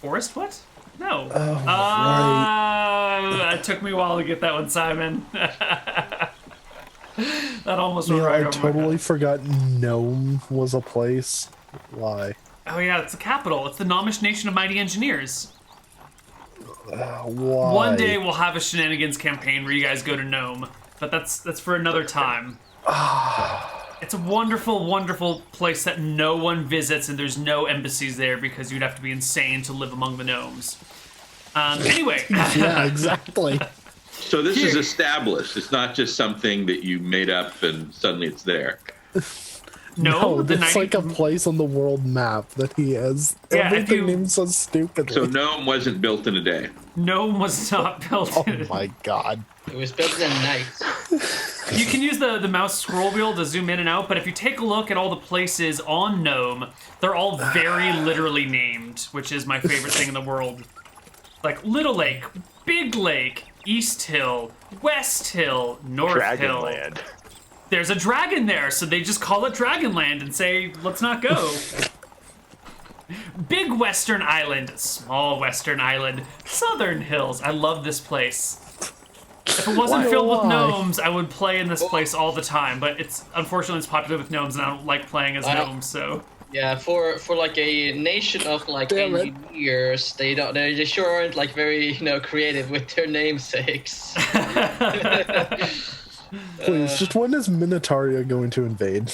Forest what? No. Oh, right. It took me a while to get that one, Simon. That almost went Yeah, right I over my totally head. forgot Gnome was a place. Why? Oh yeah, it's the capital. It's the Nomish Nation of Mighty Engineers. Why? One day we'll have a Shenanigans campaign where you guys go to Nome, but that's for another time. It's a wonderful, wonderful place that no one visits, and there's no embassies there because you'd have to be insane to live among the gnomes. Anyway. Yeah, exactly. So this is established. It's not just something that you made up and suddenly it's there. No, it's like a place on the world map that he has. Yeah, Everything named so stupidly. So Nome wasn't built in a day. Nome was not built in Oh my god. It was built in a night. You can use the mouse scroll wheel to zoom in and out, but if you take a look at all the places on Nome, they're all very literally named, which is my favorite thing in the world. Like Little Lake, Big Lake, East Hill, West Hill, North Hill. Dragonland. There's a dragon there, so they just call it Dragonland and say, let's not go. Big Western Island, Small Western Island, Southern Hills. I love this place. If it wasn't filled with gnomes, I would play in this place all the time, but unfortunately it's popular with gnomes and I don't like playing as gnomes, so. Yeah, for like a nation of like engineers, they sure aren't like very creative with their namesakes. Please, just when is Minotauria going to invade?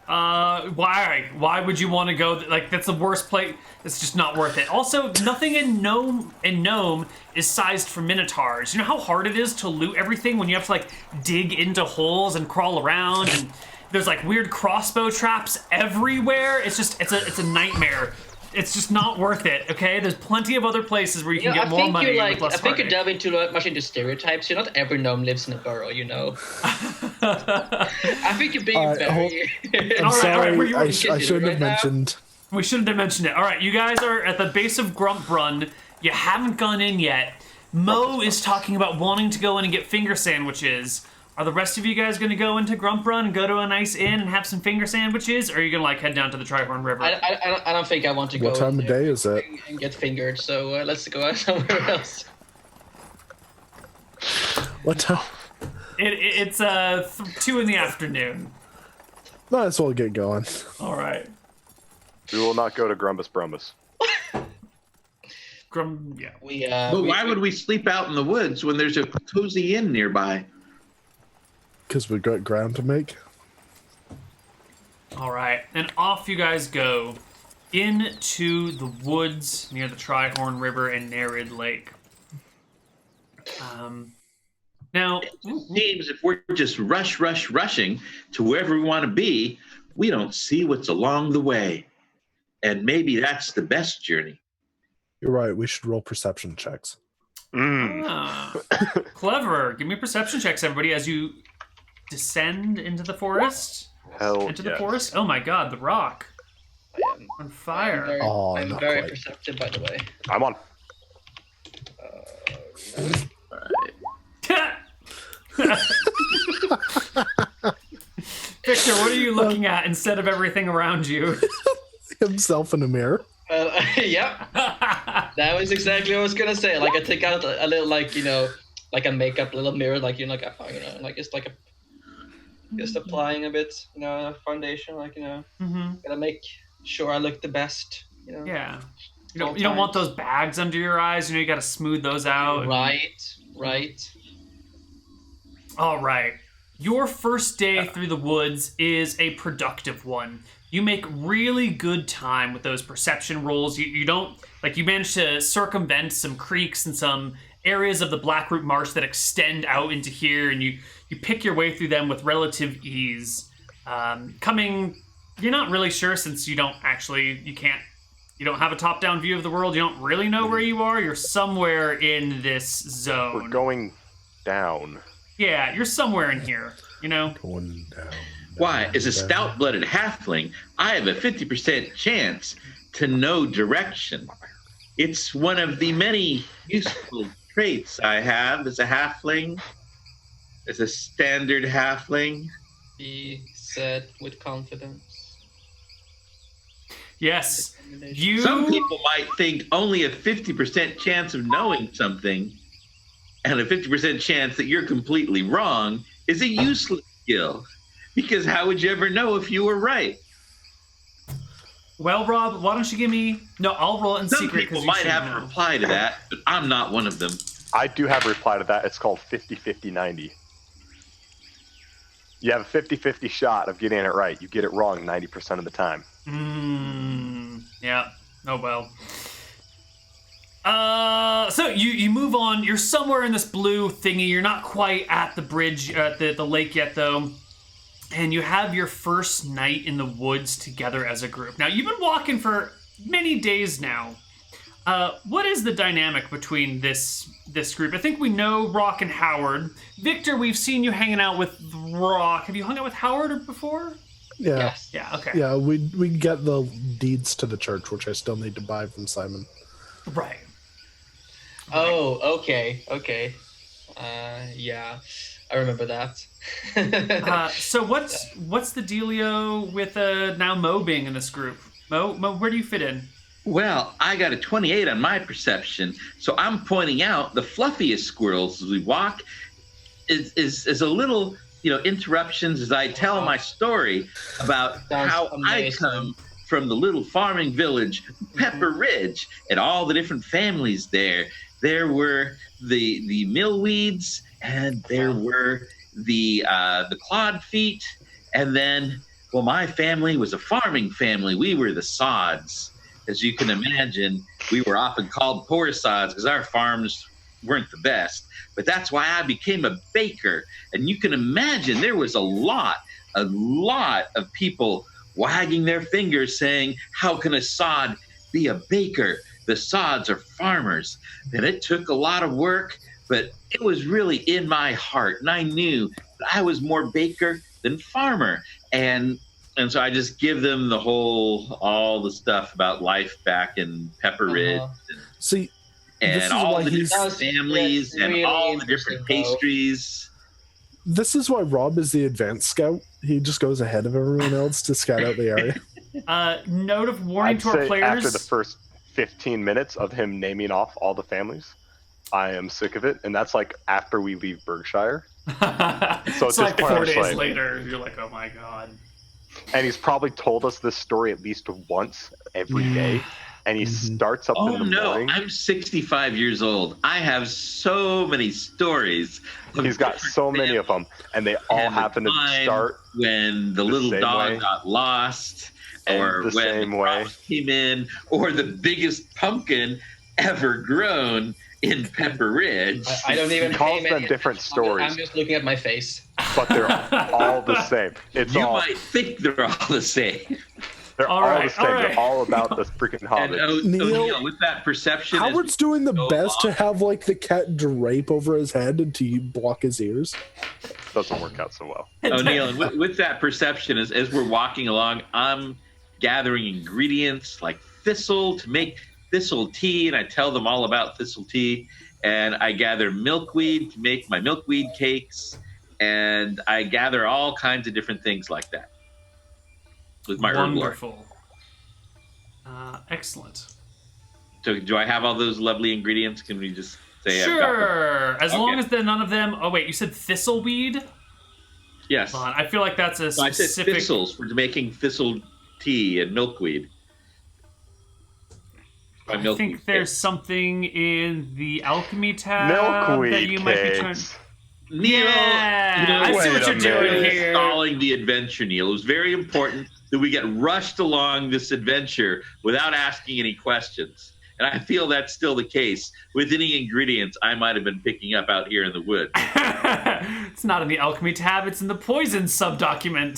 Why? Why would you want to go? Like, that's the worst place. It's just not worth it. Also, nothing in Nome is sized for Minotaurs. You know how hard it is to loot everything when you have to like dig into holes and crawl around, and there's like weird crossbow traps everywhere. It's a nightmare. It's just not worth it, okay? There's plenty of other places where you can get more money with less I think heartache. you're delving too much into stereotypes. Not every gnome lives in a burrow, you know? I think you're being very... I'm sorry, I shouldn't have mentioned... We shouldn't have mentioned it. All right, you guys are at the base of Grump Run. You haven't gone in yet. Mo is talking about wanting to go in and get finger sandwiches. Are the rest of you guys going to go into Grump Run and go to a nice inn and have some finger sandwiches, or are you going to like head down to the Trihorn River? I don't think I want to go. What time of day is it? And get fingered, so let's go out somewhere else. What time? It's 2 in the afternoon. Might as well get going. All right. We will not go to Grumbus Brumbus. Yeah. But why would we sleep out in the woods when there's a cozy inn nearby? Because we've got ground to make. All right, and off you guys go into the woods near the Trihorn River and Nerid Lake. Now, it seems if we're just rushing to wherever we want to be, we don't see what's along the way. And maybe that's the best journey. You're right. We should roll perception checks. Clever. Give me perception checks, everybody, as you descend into the forest. The forest. Oh my God, the rock. I am on fire. I'm very perceptive, by the way. I'm on. Victor, what are you looking at instead of everything around you? Himself in a mirror. Yep. That was exactly what I was gonna say. Like I take out a little, like like a makeup little mirror, like it's like just applying a bit, foundation, gotta make sure I look the best. Yeah. You don't want those bags under your eyes. You gotta smooth those out. Right. All right. Your first day through the woods is a productive one. You make really good time with those perception rolls. You don't, you manage to circumvent some creeks and some areas of the Blackroot Marsh that extend out into here, and you pick your way through them with relative ease. You're not really sure since you don't have a top-down view of the world. You don't really know where you are. You're somewhere in this zone. We're going down. Yeah, you're somewhere in here, Going down. Why, as a stout-blooded halfling, I have a 50% chance to know direction. It's one of the many useful traits I have as a halfling, as a standard halfling. He said with confidence. Yes. Some people might think only a 50% chance of knowing something and a 50% chance that you're completely wrong is a useless skill. Because how would you ever know if you were right? Well, Rob, why don't you give me... No, I'll roll it in Some secret. people might have a reply to that, but I'm not one of them. I do have a reply to that. It's called 50-50-90. You have a 50-50 shot of getting it right. You get it wrong 90% of the time. Yeah. Oh, well. So you move on. You're somewhere in this blue thingy. You're not quite at the bridge, at the lake yet, though. And you have your first night in the woods together as a group. Now, you've been walking for many days now. What is the dynamic between this group? I think we know Rock and Howard. Victor, we've seen you hanging out with Rock. Have you hung out with Howard before? Yeah. Yes. Yeah, okay. Yeah, we get the deeds to the church, which I still need to buy from Simon. Right. Oh, okay. Yeah, I remember that. So what's the dealio with now Mo being in this group? Mo, where do you fit in? Well, I got a 28 on my perception, so I'm pointing out the fluffiest squirrels as we walk is a little, interruptions as I tell my story about how I come from the little farming village, Pepper Ridge, and all the different families there. There were the millweeds, and there were the clodfeet, and then, well, my family was a farming family. We were the sods. As you can imagine, we were often called poor sods because our farms weren't the best. But that's why I became a baker. And you can imagine there was a lot of people wagging their fingers saying, how can a sod be a baker? The sods are farmers. And it took a lot of work, but it was really in my heart. And I knew that I was more baker than farmer. And so I just give them all the stuff about life back in Pepper Ridge. See, and all the different families and really all the different pastries. This is why Rob is the advanced scout. He just goes ahead of everyone else to scout out the area. Note of warning I'd to our say players. after the first 15 minutes of him naming off all the families, I am sick of it. And that's like after we leave Berkshire. So it's like 4 days later, you're like, oh my God. And he's probably told us this story at least once every day. And he starts up in the morning. I'm 65 years old. I have so many stories. He's got so many of them. And they all happen to start when the little dog got lost, or when the crops came in, or the biggest pumpkin ever grown in Pepper Ridge. I don't even calls them different stories. I'm just looking at my face. But they're all the same. You might think they're all the same. They're all the same. They're all about the freaking Hobbit. And Neal, with that perception, Howard's doing the best to have like the cat drape over his head and to block his ears. Doesn't work out so well. Neal, with that perception, as we're walking along, I'm gathering ingredients like thistle to make thistle tea, and I tell them all about thistle tea. And I gather milkweed to make my milkweed cakes, and I gather all kinds of different things like that with my herb lore. Wonderful. Excellent. So do I have all those lovely ingredients? Can we just say sure, I've got them? As long as none of them... Oh, wait, you said thistleweed? Yes. I feel like that's a specific... I said thistles for making thistle tea and milkweed. I think there's something in the alchemy tab milkweed that you might be trying... Neal, I see what you're doing here. Stalling the adventure, Neal. It was very important that we get rushed along this adventure without asking any questions. And I feel that's still the case with any ingredients I might have been picking up out here in the woods. It's not in the alchemy tab, it's in the poison sub-document.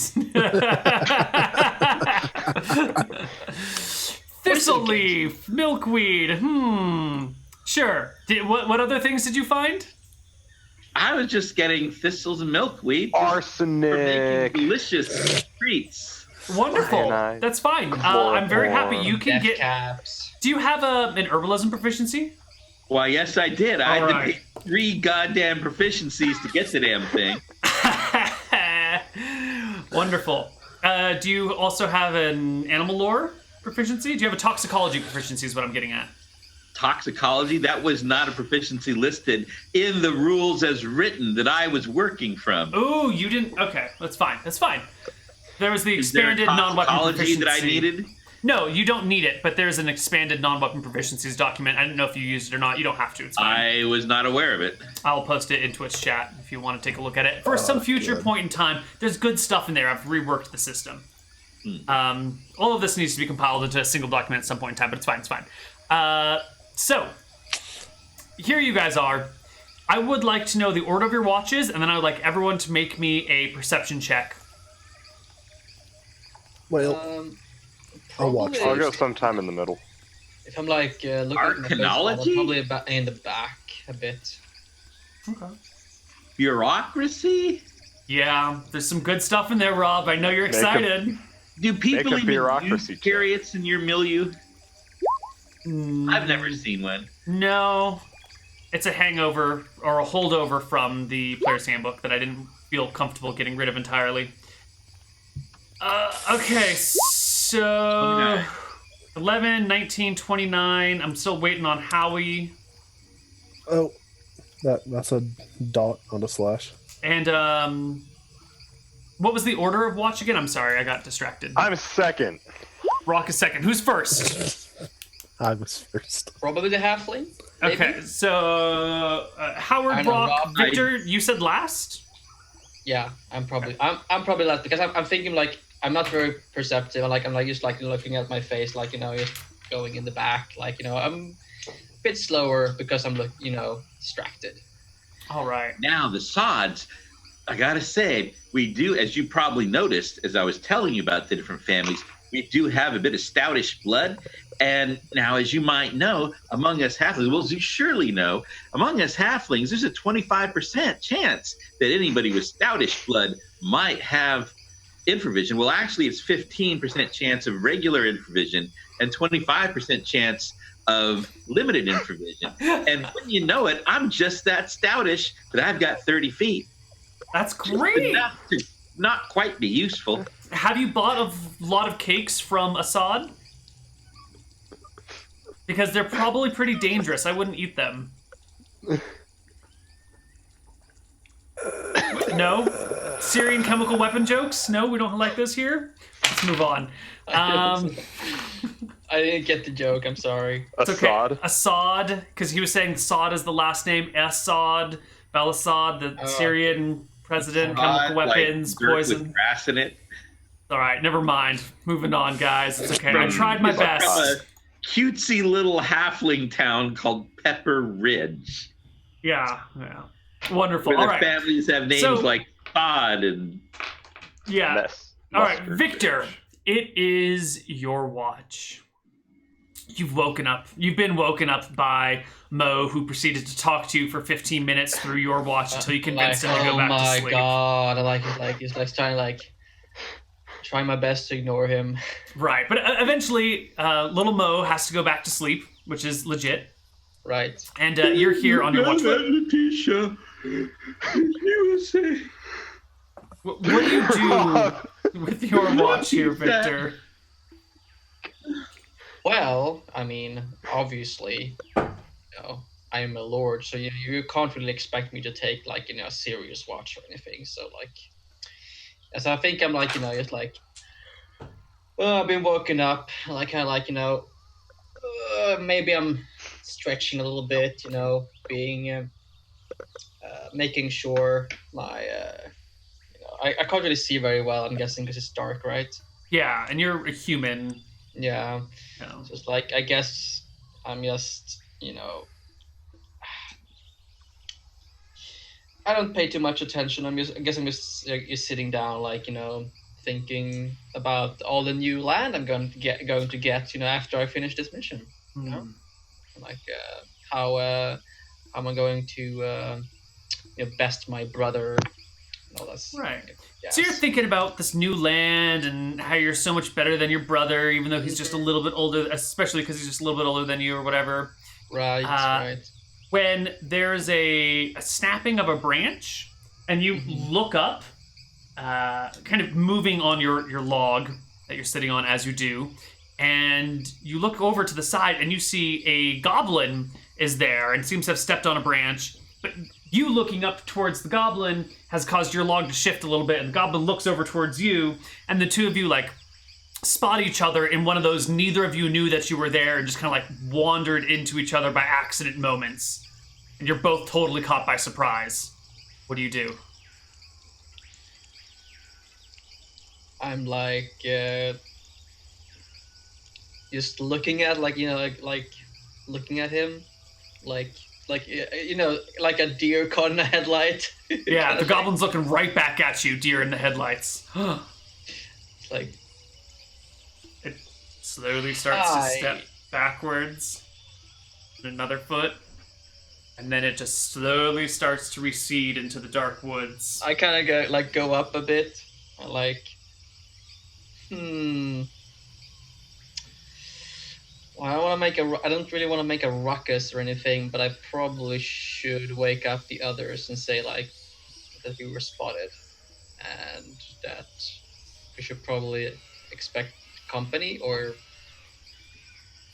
Thistle leaf, milkweed, Sure. What other things did you find? I was just getting thistles and milkweed. Arsenic. For making delicious treats. Wonderful. That's fine. I'm very happy. You can get... caps. Do you have an herbalism proficiency? Why, yes, I did. I had to pick 3 goddamn proficiencies to get the damn thing. Wonderful. Do you also have an animal lore proficiency? Do you have a toxicology proficiency is what I'm getting at? Toxicology? That was not a proficiency listed in the rules as written that I was working from. Ooh, you didn't... Okay, that's fine. That's fine. There was the expanded non-weapon proficiency that I needed. No, you don't need it, but there's an expanded non-weapon proficiencies document. I don't know if you used it or not. You don't have to. It's fine. I was not aware of it. I'll post it in Twitch chat if you want to take a look at it. For some future point in time, there's good stuff in there. I've reworked the system. All of this needs to be compiled into a single document at some point in time, but it's fine. It's fine. So, here you guys are. I would like to know the order of your watches, and then I would like everyone to make me a perception check. Well, I'll watch. I'll go sometime in the middle. If I'm like looking at my face, I'm probably in the back a bit. Okay. Bureaucracy? Yeah, there's some good stuff in there, Rob. I know you're excited. Do people even bureaucracy use chariots in your milieu? I've never seen one. No. It's a hangover or a holdover from the player's handbook that I didn't feel comfortable getting rid of entirely. Okay, so 11, 19, 29. I'm still waiting on Howie. Oh, that's a dot, not a slash. And what was the order of watch again? I'm sorry, I got distracted. I'm second. Rock is second. Who's first? I was first. Probably the halfling. Maybe? Okay, so Howard, Rock, Victor, you said last? Yeah, I'm probably last because I'm thinking like I'm not very perceptive. I'm just like looking at my face, like just going in the back, like I'm a bit slower because I'm distracted. All right. Now the sods, I gotta say, we do, as you probably noticed, as I was telling you about the different families, we do have a bit of stoutish blood. And now, as you might know, among us halflings, well, as you surely know, among us halflings, there's a 25% chance that anybody with stoutish blood might have infravision. Well, actually, it's 15% chance of regular infravision and 25% chance of limited infravision. And when you know it, I'm just that stoutish that I've got 30 feet. That's great. Enough to not quite be useful. Have you bought a lot of cakes from Assad? Because they're probably pretty dangerous. I wouldn't eat them. No? Syrian chemical weapon jokes? No, we don't like those here? Let's move on. I didn't get the joke. I'm sorry. It's okay. Assad, because he was saying Assad is the last name. Assad, Al-Assad, the Syrian president, chemical weapons, like poison. With grass in it. All right, never mind. Moving on, guys. It's okay. I tried my best. Cutesy little halfling town called Pepper Ridge. Yeah. Wonderful. Where All the right. families have names like Todd and... Yeah. All right, Victor, it is your watch. You've woken up. You've been woken up by Mo, who proceeded to talk to you for 15 minutes through your watch until you convinced him to go back to sleep. Oh my god, I like it. Like he's like trying my best to ignore him. Right, but eventually, little Mo has to go back to sleep, which is legit. Right. And you're here on your watch. Letitia, USA. What do you do with your watch here, Victor? Well, I mean, obviously, I am a lord, so you can't really expect me to take a serious watch or anything. So so I think I'm just well, I've been woken up, maybe I'm stretching a little bit, being making sure my I can't really see very well, I'm guessing, because it's dark, right? Yeah, and you're a human. Yeah. No. Just I guess I'm just, I don't pay too much attention. I guess I'm just sitting down, thinking about all the new land I'm going to get, after I finish this mission. How am I going to best my brother? Right. Yes. So you're thinking about this new land and how you're so much better than your brother, even though he's just a little bit older, especially because he's just a little bit older than you or whatever. Right, right. When there's a snapping of a branch and you look up, kind of moving on your log that you're sitting on as you do, and you look over to the side and you see a goblin is there and seems to have stepped on a branch, but you looking up towards the goblin has caused your log to shift a little bit, and the goblin looks over towards you, and the two of you spot each other in one of those neither of you knew that you were there and just kind of like wandered into each other by accident moments. And you're both totally caught by surprise. What do you do? I'm like just looking at like looking at him like like a deer caught in a headlight. Yeah, the goblin's looking right back at you, deer in the headlights. Like it slowly starts to step backwards another foot, and then it just slowly starts to recede into the dark woods. I kind of go up a bit, like well, I don't really want to make a ruckus or anything, but I probably should wake up the others and say like that we were spotted and that we should probably expect company, or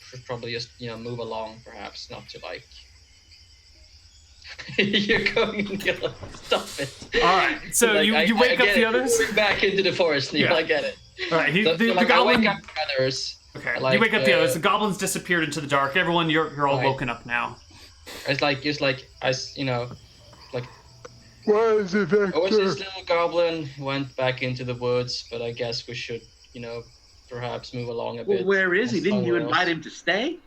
should probably just move along, perhaps not to like. You're going to stop it. All right, so like, you wake up the others. Back into the forest, and I get it. All right, the goblin. I wake up the others. Okay, you wake up the others. The goblins disappeared into the dark. Everyone, you're all woken up now. It's like like. Why is it back there? This little goblin went back into the woods, but I guess we should, perhaps move along a bit. Well, where is he? Didn't you invite him to stay?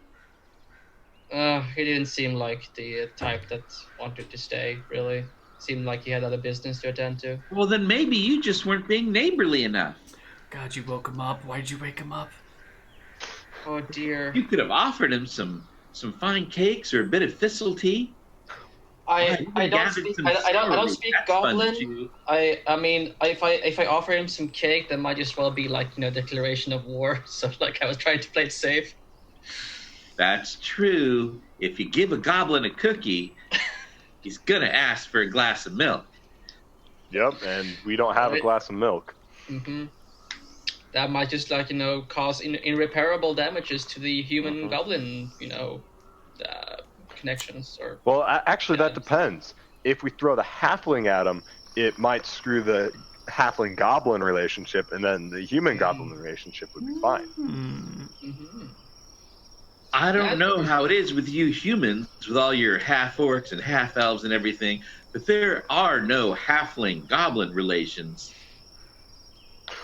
He didn't seem like the type that wanted to stay, really. Seemed like he had other business to attend to. Well, then maybe you just weren't being neighborly enough. God, you woke him up. Why did you wake him up? Oh, dear. You could have offered him some fine cakes or a bit of thistle tea. I don't speak Goblin. I mean, if I offer him some cake, that might just well be like declaration of war. So like I was trying to play it safe. That's true. If you give a goblin a cookie, he's gonna ask for a glass of milk. Yep, and we don't have a glass of milk. Mm-hmm. That might just cause irreparable damages to the human goblin connections. Or well, actually, that depends. If we throw the halfling at him, it might screw the halfling goblin relationship, and then the human goblin relationship would be fine. Mm-hmm. I don't know how it is with you humans, with all your half orcs and half elves and everything, but there are no halfling goblin relations.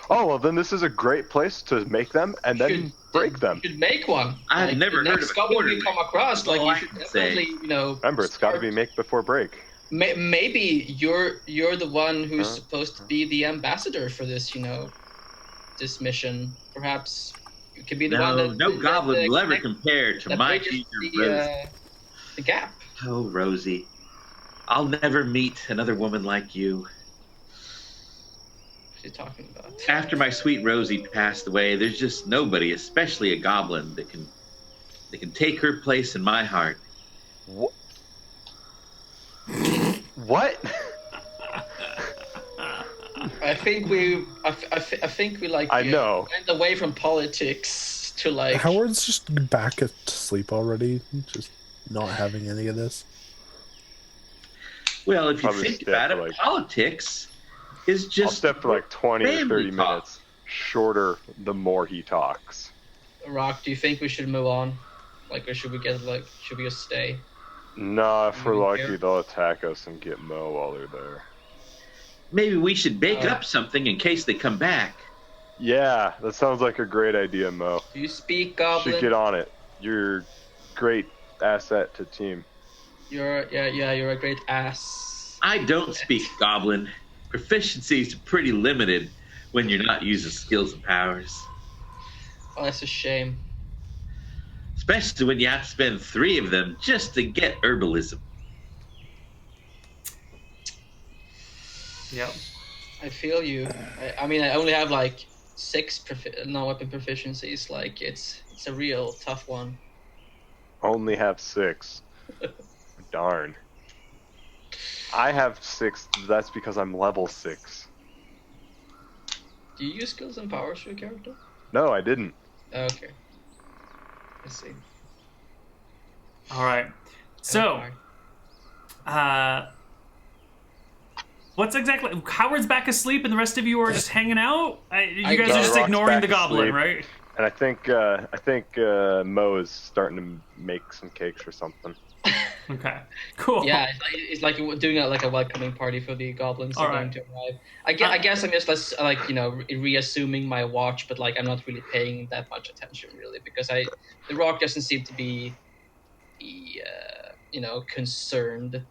Oh, well, then this is a great place to make them and then break them. You should make one. I've never heard of a goblin you come across, like you should definitely, Remember, it's got to be make before break. Maybe you're the one who's supposed to be the ambassador for this, this mission. Perhaps you could be the one that no goblin will ever compare to my teacher, Rosie. The gap. Oh, Rosie, I'll never meet another woman like you. What are you talking about? After my sweet Rosie passed away, there's just nobody, especially a goblin, that can take her place in my heart. What? I think we like. I know. Went away from politics to like. Howard's just back at sleep already, just not having any of this. Well, if you think about it, politics is just. I'll step for like 20 or 30 minutes. Shorter, the more he talks. Rock, do you think we should move on? Like, or should we just stay? Nah, if we're lucky, they'll attack us and get Mo while they're there. Maybe we should bake up something in case they come back. Yeah, that sounds like a great idea, Mo. Do you speak Goblin? Should get on it. You're a great asset to team. You're a great ass. I don't speak Goblin. Proficiencies are pretty limited when you're not using skills and powers. Oh, that's a shame. Especially when you have to spend 3 of them just to get herbalism. Yep. I feel you. I mean, I only have like 6 non-weapon proficiencies. Like, it's a real tough one. Only have 6. Darn. I have 6. That's because I'm level 6. Do you use skills and powers for your character? No, I didn't. Okay. I see. All right. So, What's exactly? Howard's back asleep, and the rest of you are just hanging out. You guys are just Rock's ignoring back the goblin, asleep. right? And I think Mo is starting to make some cakes or something. Okay, cool. Yeah, it's like doing like a welcoming party for the goblins that are going to arrive. I guess I'm just like reassuming my watch, but like I'm not really paying that much attention really because the rock doesn't seem to be concerned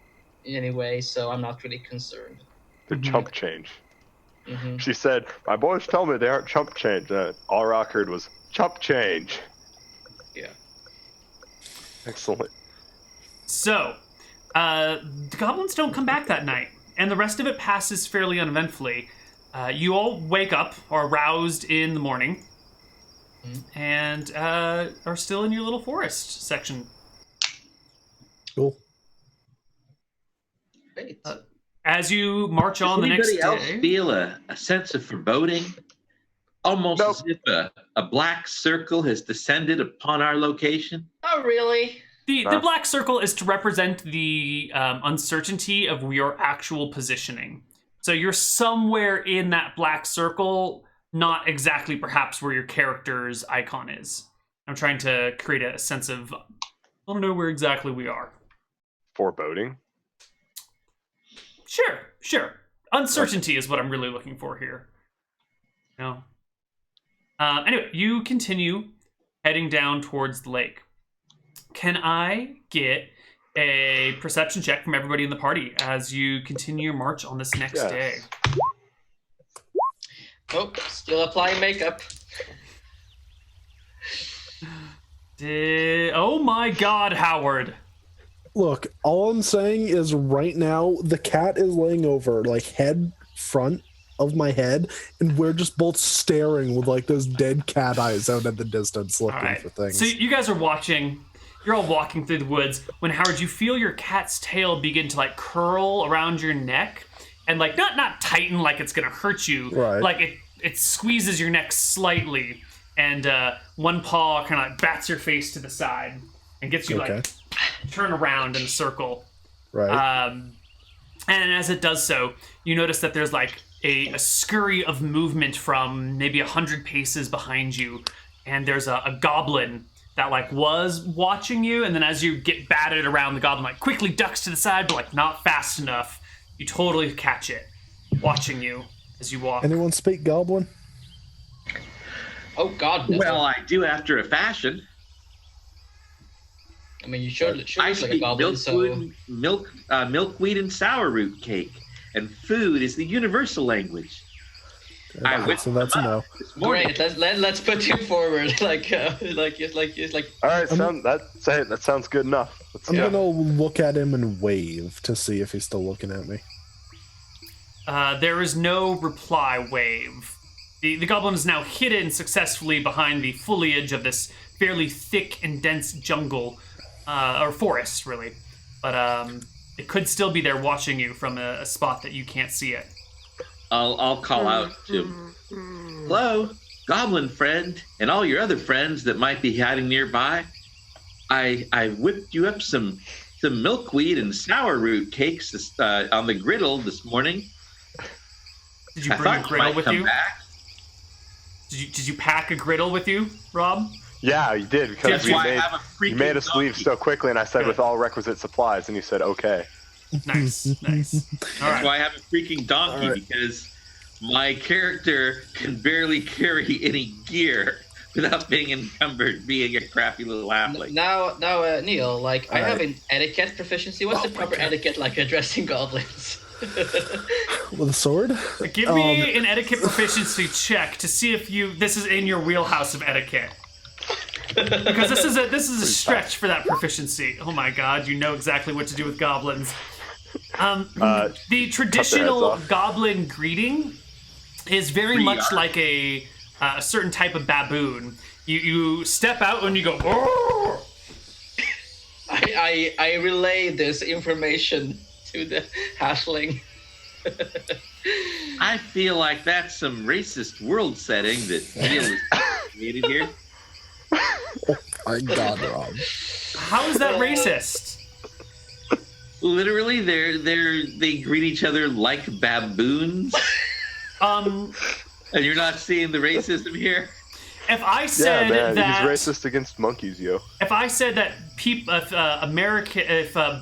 in any way, so I'm not really concerned. The chump change. Mm-hmm. She said, "My boys tell me they aren't chump change." All Rock heard was chump change. Yeah. Excellent. So, the goblins don't come back that night, and the rest of it passes fairly uneventfully. You all wake up, or roused in the morning, and are still in your little forest section. Cool. Great. As you march on the next day... Does anybody else feel a sense of foreboding? Almost as if a black circle has descended upon our location? Oh, really? The black circle is to represent the uncertainty of your actual positioning. So you're somewhere in that black circle, not exactly perhaps where your character's icon is. I'm trying to create a sense of, I don't know where exactly we are. Foreboding? Sure. Uncertainty is what I'm really looking for here. No. Anyway, you continue heading down towards the lake. Can I get a perception check from everybody in the party as you continue your march on this next day? Oh, still applying makeup. Oh my God, Howard. Look, all I'm saying is right now the cat is laying over, like head front of my head, and we're just both staring with like those dead cat eyes out at the distance looking for things. So you guys are watching. You're all walking through the woods when, Howard, you feel your cat's tail begin to like curl around your neck and like not tighten like it's gonna hurt you. Right. Like it squeezes your neck slightly, and one paw kind of like bats your face to the side and gets you like turn around in a circle. Right. And as it does so, you notice that there's like a scurry of movement from maybe 100 paces behind you, and there's a goblin that like was watching you, and then as you get batted around, the goblin like quickly ducks to the side, but like not fast enough. You totally catch it, watching you as you walk. Anyone speak goblin? Oh God, no. Well, I do after a fashion. I mean, you should I look like a speak goblin. milkweed and sour root cake, and food is the universal language. So that's a no. Great. Let's put you forward. It's like. All right, that sounds good enough. I'm gonna look at him and wave to see if he's still looking at me. There is no reply wave. The goblin is now hidden successfully behind the foliage of this fairly thick and dense jungle, or forest, really. But it could still be there watching you from a spot that you can't see it. I'll call out to him. Hello, goblin friend, and all your other friends that might be hiding nearby. I whipped you up some milkweed and sour root cakes on the griddle this morning. Did you bring a griddle with you? Back. Did you pack a griddle with you, Rob? Yeah, you did, because you made us leave so quickly, and I said with all requisite supplies, and you said okay. Nice. All right. That's why I have a freaking donkey, because my character can barely carry any gear without being encumbered, being a crappy little halfling. Now, Neal, like I have an etiquette proficiency. What's the proper etiquette like addressing goblins? With a sword? Give me an etiquette proficiency check to see if this is in your wheelhouse of etiquette. Because this is a stretch for that proficiency. Oh my God, you know exactly what to do with goblins. The traditional goblin greeting is very much like a certain type of baboon. You step out and you go. "Roar!" I relay this information to the halfling. I feel like that's some racist world setting that Neal has created here. Oh my God, Rob. How is that racist? Literally, they greet each other like baboons. And you're not seeing the racism here. If I said that he's racist against monkeys, yo. If I said that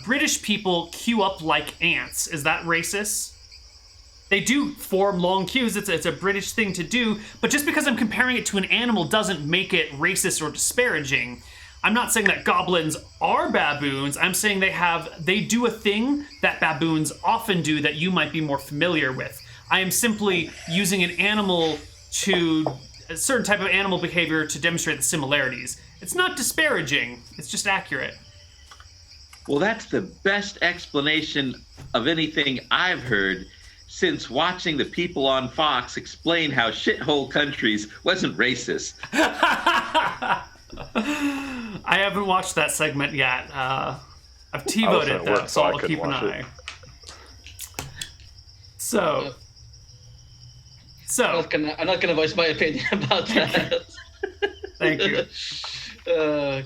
British people queue up like ants, is that racist? They do form long queues. It's a British thing to do. But just because I'm comparing it to an animal doesn't make it racist or disparaging. I'm not saying that goblins are baboons. I'm saying they do a thing that baboons often do that you might be more familiar with. I am simply using a certain type of animal behavior to demonstrate the similarities. It's not disparaging. It's just accurate. Well, that's the best explanation of anything I've heard since watching the people on Fox explain how shithole countries wasn't racist. I haven't watched that segment yet. I've TiVo'd it though, so I'll keep an eye. So I'm not gonna voice my opinion about that. Thank you. Oh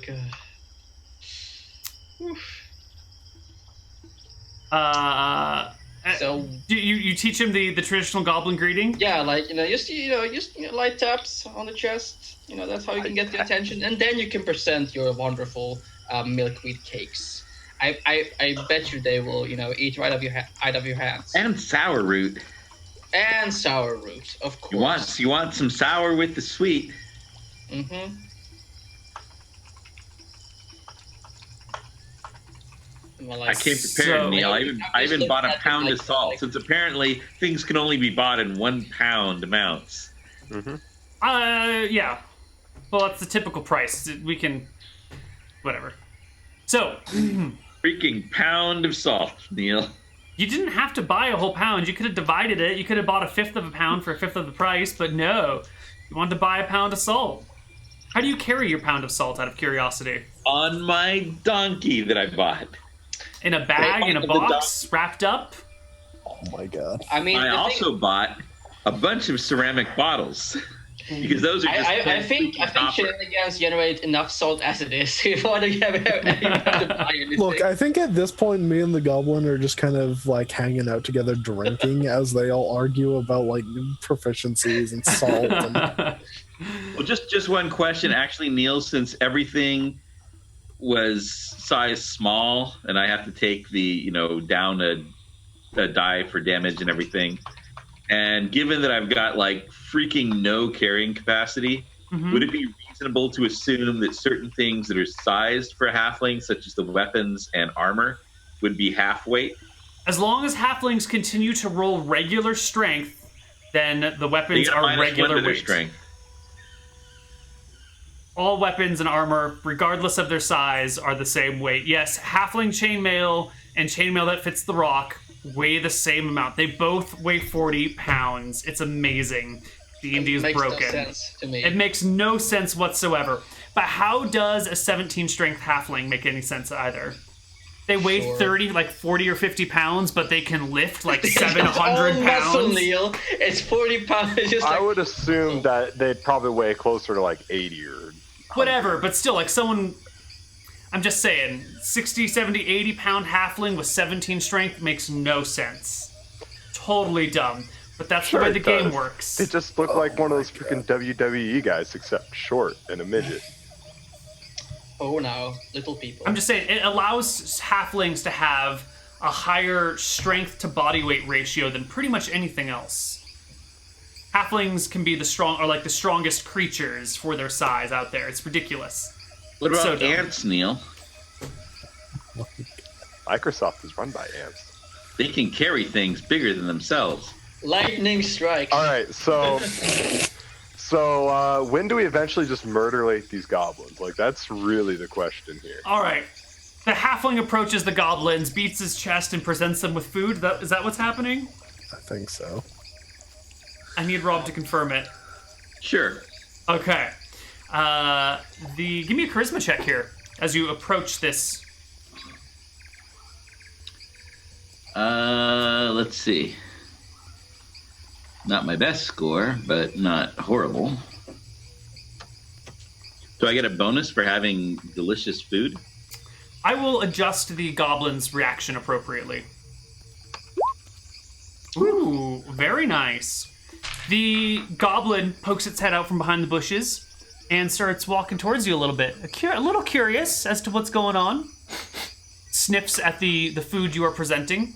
god. So you teach him the traditional goblin greeting? Yeah, like just light taps on the chest. That's how you can get the attention, and then you can present your wonderful milkweed cakes. I bet you they will eat out of your hands. And sour root. And sour root, of course. You want some sour with the sweet. Mm-hmm. Well, I came prepared, Neal. I even bought a pound of salt, since apparently things can only be bought in 1 pound amounts. Mm-hmm. Yeah. Well, that's the typical price. We can, whatever. So, freaking pound of salt, Neal. You didn't have to buy a whole pound. You could have divided it. You could have bought a 1/5 of a pound for a 1/5 of the price, but no. You wanted to buy a pound of salt. How do you carry your pound of salt, out of curiosity? On my donkey that I bought. In a bag, in a box, wrapped up? Oh my god. I also bought a bunch of ceramic bottles. Because those are just I think Shenanigans generate enough salt as it is. If you want to have to buy anything. Look, I think at this point, me and the goblin are just kind of like hanging out together, drinking as they all argue about like proficiencies and salt. Well, just one question, actually, Neal. Since everything was size small, and I have to take the down a die for damage and everything. And given that I've got like freaking no carrying capacity, would it be reasonable to assume that certain things that are sized for halflings, such as the weapons and armor, would be half weight? As long as halflings continue to roll regular strength, then the weapons are regular weight. Strength. All weapons and armor, regardless of their size, are the same weight. Yes, halfling chainmail and chainmail that fits the rock weigh the same amount. They both weigh 40 pounds. It's amazing. D&D is broken. It makes no sense to me. It makes no sense whatsoever. But how does a 17 strength halfling make any sense either? They weigh 40 or 50 pounds, but they can lift like 700 pounds. Muscle, Neal. It's 40 pounds. It's just I would assume that they'd probably weigh closer to like 80 or 100. Whatever, but still, like someone... I'm just saying, 60, 70, 80 pound halfling with 17 strength makes no sense. Totally dumb. But that's the way the game works. They just look like one of those freaking WWE guys, except short and a midget. Oh no, little people. I'm just saying, it allows halflings to have a higher strength to body weight ratio than pretty much anything else. Halflings can be the strongest creatures for their size out there. It's ridiculous. What about ants, Neal? Microsoft is run by ants. They can carry things bigger than themselves. Lightning strike. All right, so when do we eventually just murderate these goblins? Like, that's really the question here. All right. The halfling approaches the goblins, beats his chest, and presents them with food. Is that what's happening? I think so. I need Rob to confirm it. Sure. Okay. Give me a charisma check here as you approach this. Let's see. Not my best score, but not horrible. Do I get a bonus for having delicious food? I will adjust the goblin's reaction appropriately. Ooh, very nice. The goblin pokes its head out from behind the bushes and starts walking towards you a little bit. A little curious as to what's going on. Sniffs at the food you are presenting.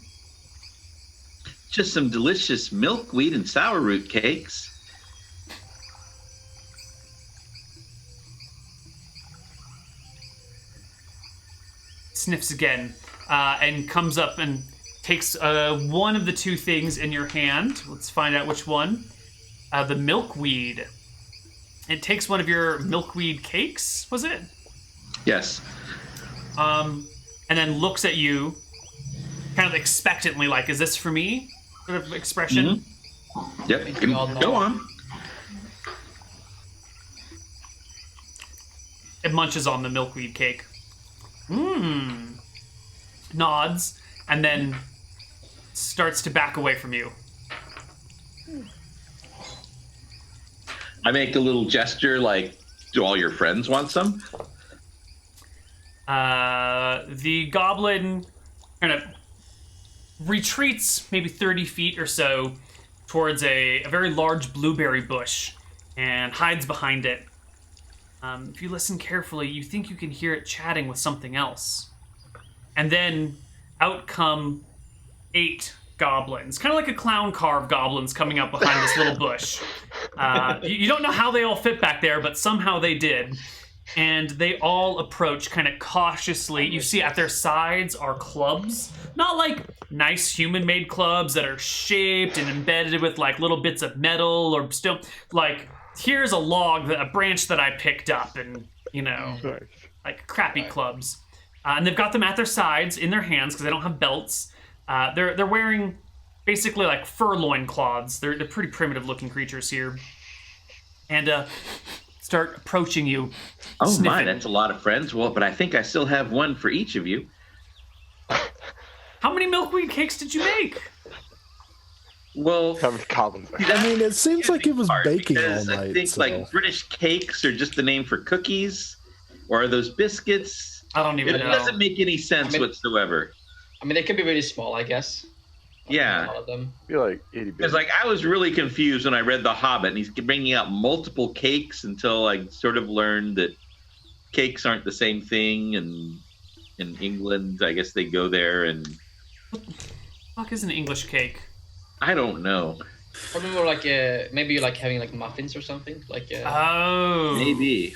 Just some delicious milkweed and sourroot cakes. Sniffs again and comes up and takes one of the two things in your hand. Let's find out which one. The milkweed. It takes one of your milkweed cakes, was it? Yes. And then looks at you kind of expectantly, like, is this for me? Sort of expression. Mm-hmm. Yep. Go on. It munches on the milkweed cake. Nods, and then starts to back away from you. I make a little gesture like, do all your friends want some? The goblin kind of retreats maybe 30 feet or so towards a very large blueberry bush and hides behind it. If you listen carefully, you think you can hear it chatting with something else. And then out come 8 goblins, kind of like a clown car of goblins coming up behind this little bush. You don't know how they all fit back there, but somehow they did. And they all approach kind of cautiously. You see at their sides are clubs. Not like nice human-made clubs that are shaped and embedded with like little bits of metal or stone. Like, here's a log, a branch that I picked up, and, you know, like crappy clubs. And they've got them at their sides in their hands because they don't have belts. They're wearing basically like fur loin cloths. They're pretty primitive looking creatures here. And start approaching you. Oh sniffing. My, that's a lot of friends. Well, but I think I still have one for each of you. How many milkweed cakes did you make? Well, How many goblins? I mean, it seems like it was baking all night. I think like British cakes are just the name for cookies, or are those biscuits? I don't even know. It doesn't make any sense whatsoever. I mean, they could be really small, I guess. Yeah. A lot of them. I feel like 80 bits. Because like I was really confused when I read The Hobbit, and he's bringing out multiple cakes until I sort of learned that cakes aren't the same thing, and in England, I guess they go there and. What the fuck is an English cake? I don't know. I remember like maybe like having like muffins or something like. Oh. Maybe.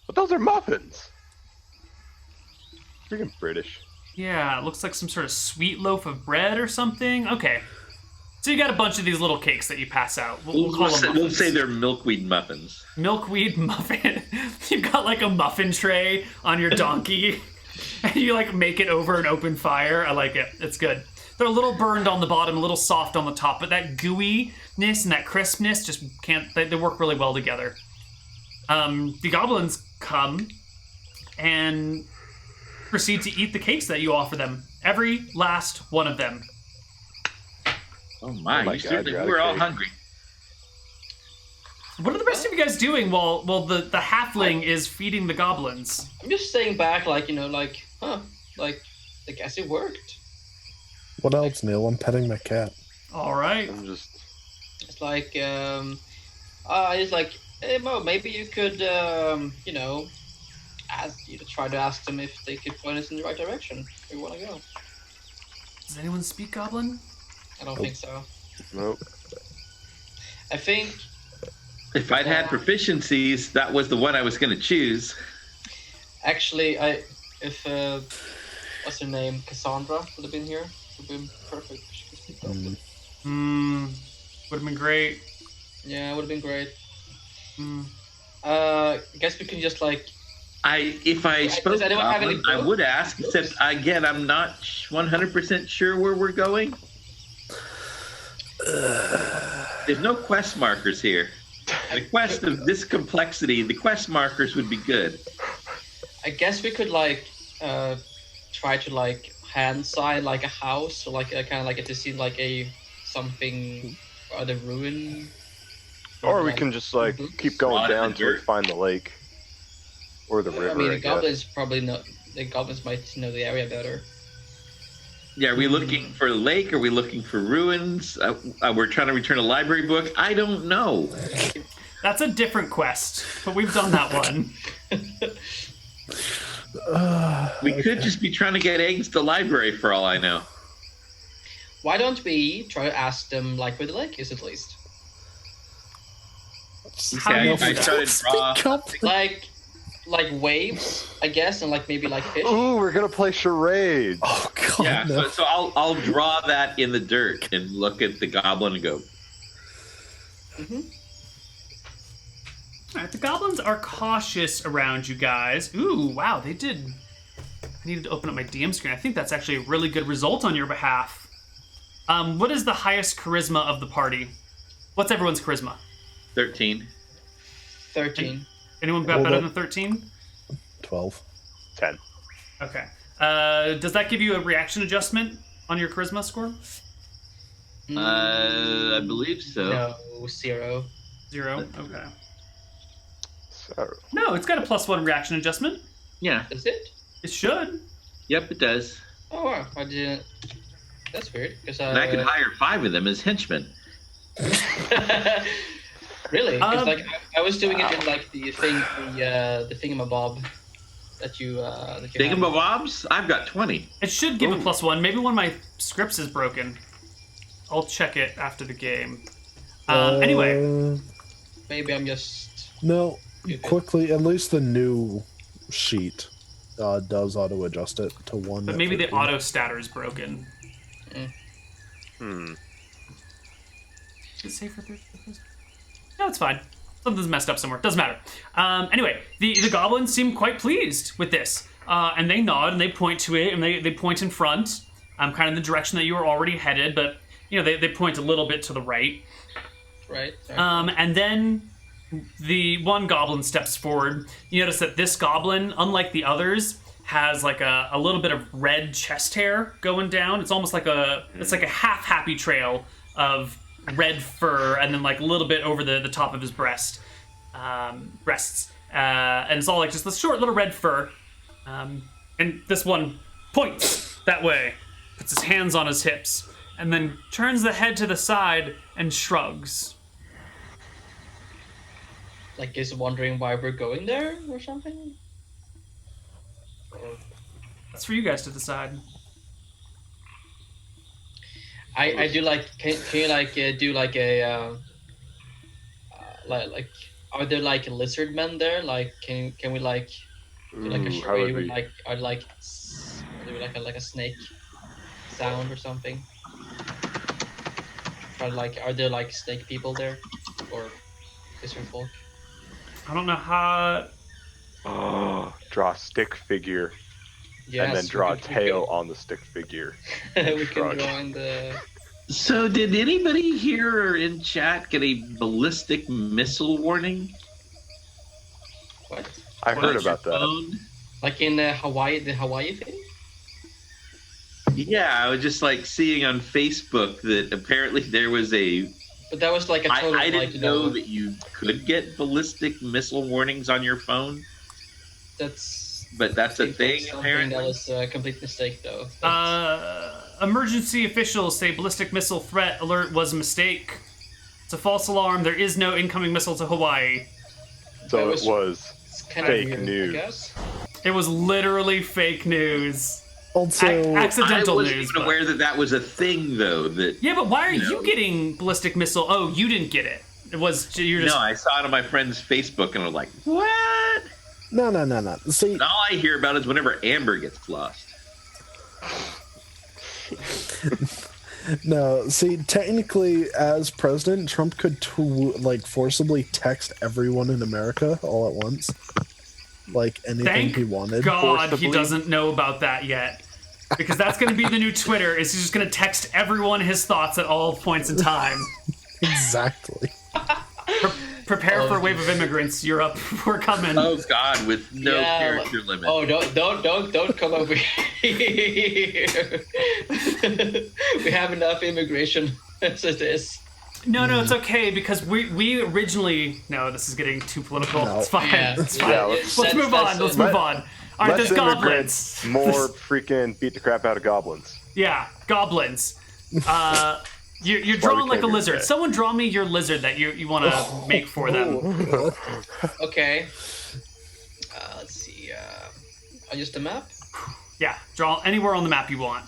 But those are muffins. Freaking British. Yeah, it looks like some sort of sweet loaf of bread or something. Okay. So you got a bunch of these little cakes that you pass out. We'll call them muffins. We'll say they're milkweed muffins. Milkweed muffin. You've got like a muffin tray on your donkey. And you like make it over an open fire. I like it. It's good. They're a little burned on the bottom, a little soft on the top, but that gooiness and that crispness just can't, they work really well together. The goblins come and proceed to eat the cakes that you offer them. Every last one of them. Oh my God, we're all hungry. What are the rest of you guys doing while the halfling is feeding the goblins? I'm just staying back, like, you know, like, like, I guess it worked. What else, Neal? I'm petting my cat. All right. I'm just. It's like, I just like, hey Mo, maybe you could, you know, try to ask them if they could point us in the right direction. Where we want to go. Does anyone speak Goblin? I don't think so. Nope. I think. If I'd had proficiencies, that was the one I was going to choose. Actually, if what's her name, Cassandra would have been here, would have been perfect. Would have been great. Yeah, it would have been great. I guess we can just like. If I spoke Goblin, I would ask, except again, I'm not 100% sure where we're going. There's no quest markers here. A quest of this complexity, the quest markers would be good. I guess we could like try to like hand sign like a house, or like kind of like to see like a something or the ruin. Or we can just like keep going down till we find the lake. Or the river. I mean, the guess. goblins probably know. The goblins might know the area better. Yeah, are we looking for a lake? Are we looking for ruins? We're trying to return a library book. I don't know. That's a different quest, but we've done that one. We could just be trying to get eggs to the library for all I know. Why don't we try to ask them like where the lake is at least? How do you I do started draw. Like waves, I guess, and like maybe like fish. Ooh, we're gonna play charades. Oh god. Yeah, No. so I'll draw that in the dirt and look at the goblin and go. Mm-hmm. All right, the goblins are cautious around you guys. Ooh, wow, they did. I needed to open up my DM screen. I think that's actually a really good result on your behalf. What is the highest charisma of the party? What's everyone's charisma? 13. 13. Anyone got better than 13? 12. 10. Okay. Does that give you a reaction adjustment on your charisma score? I believe so. No, 0. 0? Okay. So. No, it's got a +1 reaction adjustment. Yeah. Is it? It should. Yep, it does. Oh wow, I didn't. That's weird. Because And I could hire 5 of them as henchmen. Really? Because like I was doing it in like the thingamabob that you have. Thingamabobs? I've got 20. It should give a +1. Maybe one of my scripts is broken. I'll check it after the game. Anyway. Maybe I'm just. No, quickly. At least the new sheet does auto adjust it to 1. But maybe the auto statter is broken. Hmm. Is it safe for 30? No, it's fine. Something's messed up somewhere. Doesn't matter. Anyway, the goblins seem quite pleased with this. And they nod and they point to it and they point in front. Kind of in the direction that you were already headed, but you know, they point a little bit to the right. Right. And then the one goblin steps forward. You notice that this goblin, unlike the others, has like a little bit of red chest hair going down. It's almost like it's like a half happy trail of red fur, and then like a little bit over the top of his breasts, and it's all like just this short little red fur. And this one points that way, puts his hands on his hips, and then turns the head to the side and shrugs. Like is wondering why we're going there or something. That's for you guys to decide. I do like. Can you like do like a like are there like lizard men there? Like can we like do like a charade with like are like a snake sound or something? Or like are there like snake people there or lizard folk? I don't know how. Oh, draw a stick figure. Yes, and then draw a tail on the stick figure. We can draw in the. So did anybody here or in chat get a ballistic missile warning? What? I heard about that. Phone? Like in Hawaii, the Hawaii thing? Yeah, I was just like seeing on Facebook that apparently there was a. But that was like a total. I didn't know that you could get ballistic missile warnings on your phone. But that's a thing, apparently. That was a complete mistake, though. Emergency officials say ballistic missile threat alert was a mistake. It's a false alarm. There is no incoming missile to Hawaii. So it was fake weird, news. I guess. It was literally fake news. Also, accidental I wasn't news. even aware that was a thing, though. Yeah, but why are you getting ballistic missile? Oh, you didn't get it. It was you're just. No, I saw it on my friend's Facebook, and I was like, "What?" No. See, and all I hear about is whenever Amber gets lost. No, see, technically, as president, Trump could forcibly text everyone in America all at once, like anything he wanted. God, he doesn't know about that yet, because that's going to be the new Twitter. Is he's just going to text everyone his thoughts at all points in time. Exactly. Prepare for a wave of immigrants. You're up. We're coming. Oh God, with no character limit. Oh, don't come over here. We have enough immigration as it is. No, it's okay because we originally. No, this is getting too political. No. It's fine. Yeah. It's fine. Yeah, let's move on. Let's move on. All right, there's goblins. More freaking beat the crap out of goblins. Yeah, goblins. You're drawing like a lizard. Someone draw me your lizard that you want to make for them. Okay. Let's see. Just a map. Yeah, draw anywhere on the map you want.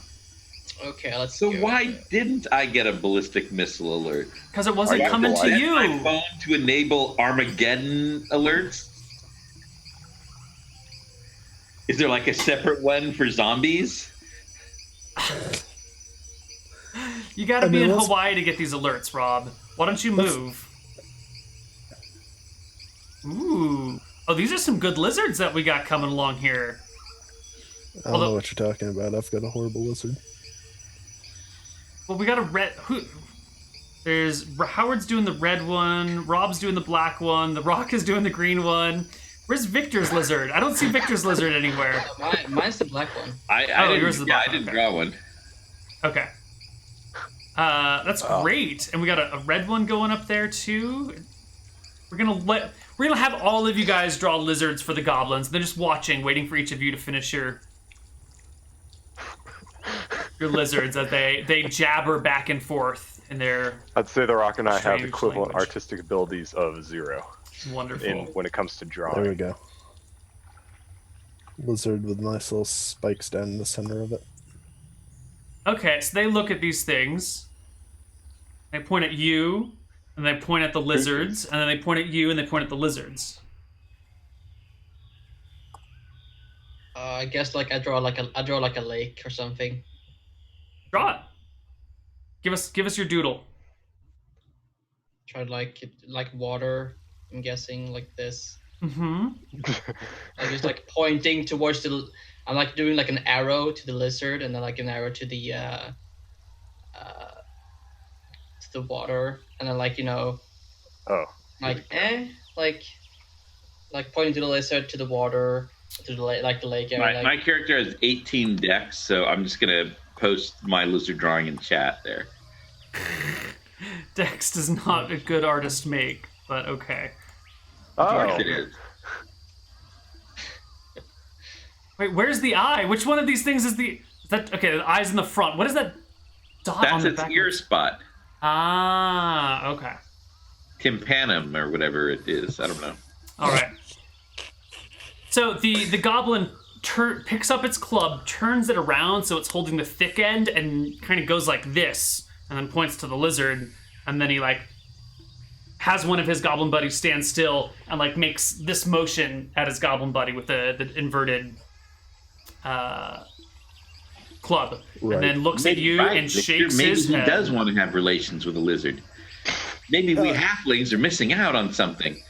Okay, let's. So go. why didn't I get a ballistic missile alert? Because it wasn't coming to Set you. my phone to enable Armageddon alerts. Is there like a separate one for zombies? You got to be in Hawaii to get these alerts, Rob. Why don't you move? Ooh. Oh, these are some good lizards that we got coming along here. I don't know what you're talking about. I've got a horrible lizard. Well, we got a red... There's... Howard's doing the red one. Rob's doing the black one. The Rock is doing the green one. Where's Victor's lizard? I don't see Victor's lizard anywhere. Mine's the black one. I didn't draw one. Okay. That's great. And we got a red one going up there too. We're gonna have all of you guys draw lizards for the goblins. They're just watching, waiting for each of you to finish your lizards as they jabber back and forth in their. I'd say the Rock and I have strange equivalent language. artistic abilities of 0 Wonderful. when it comes to drawing. There we go. Lizard with nice little spikes down in the center of it. Okay, so they look at these things. They point at you, and they point at the lizards, and then they point at you, and they point at the lizards. I guess like I draw like a lake or something. Draw it. Give us your doodle. Try like water. I'm guessing like this. Mm-hmm. I'm just like pointing towards the. I'm like doing like an arrow to the lizard, and then like an arrow to the water, and then like like pointing to the lizard, to the water, to the lake, like the lake area. My character has 18 decks, so I'm just gonna post my lizard drawing in chat there. Dex does not a good artist make, but okay. Of course it is. Wait, where's the eye? Which one of these things is that? Okay, the eye's in the front. What is that dot on the That's back? its ear spot. Ah, okay. Tympanum or whatever it is. I don't know. All right. So the goblin picks up its club, turns it around so it's holding the thick end, and kind of goes like this, and then points to the lizard, and then he like has one of his goblin buddies stand still and like makes this motion at his goblin buddy with the inverted club, Right. and then looks at you and shakes his head. Maybe he does want to have relations with a lizard. Maybe we halflings are missing out on something.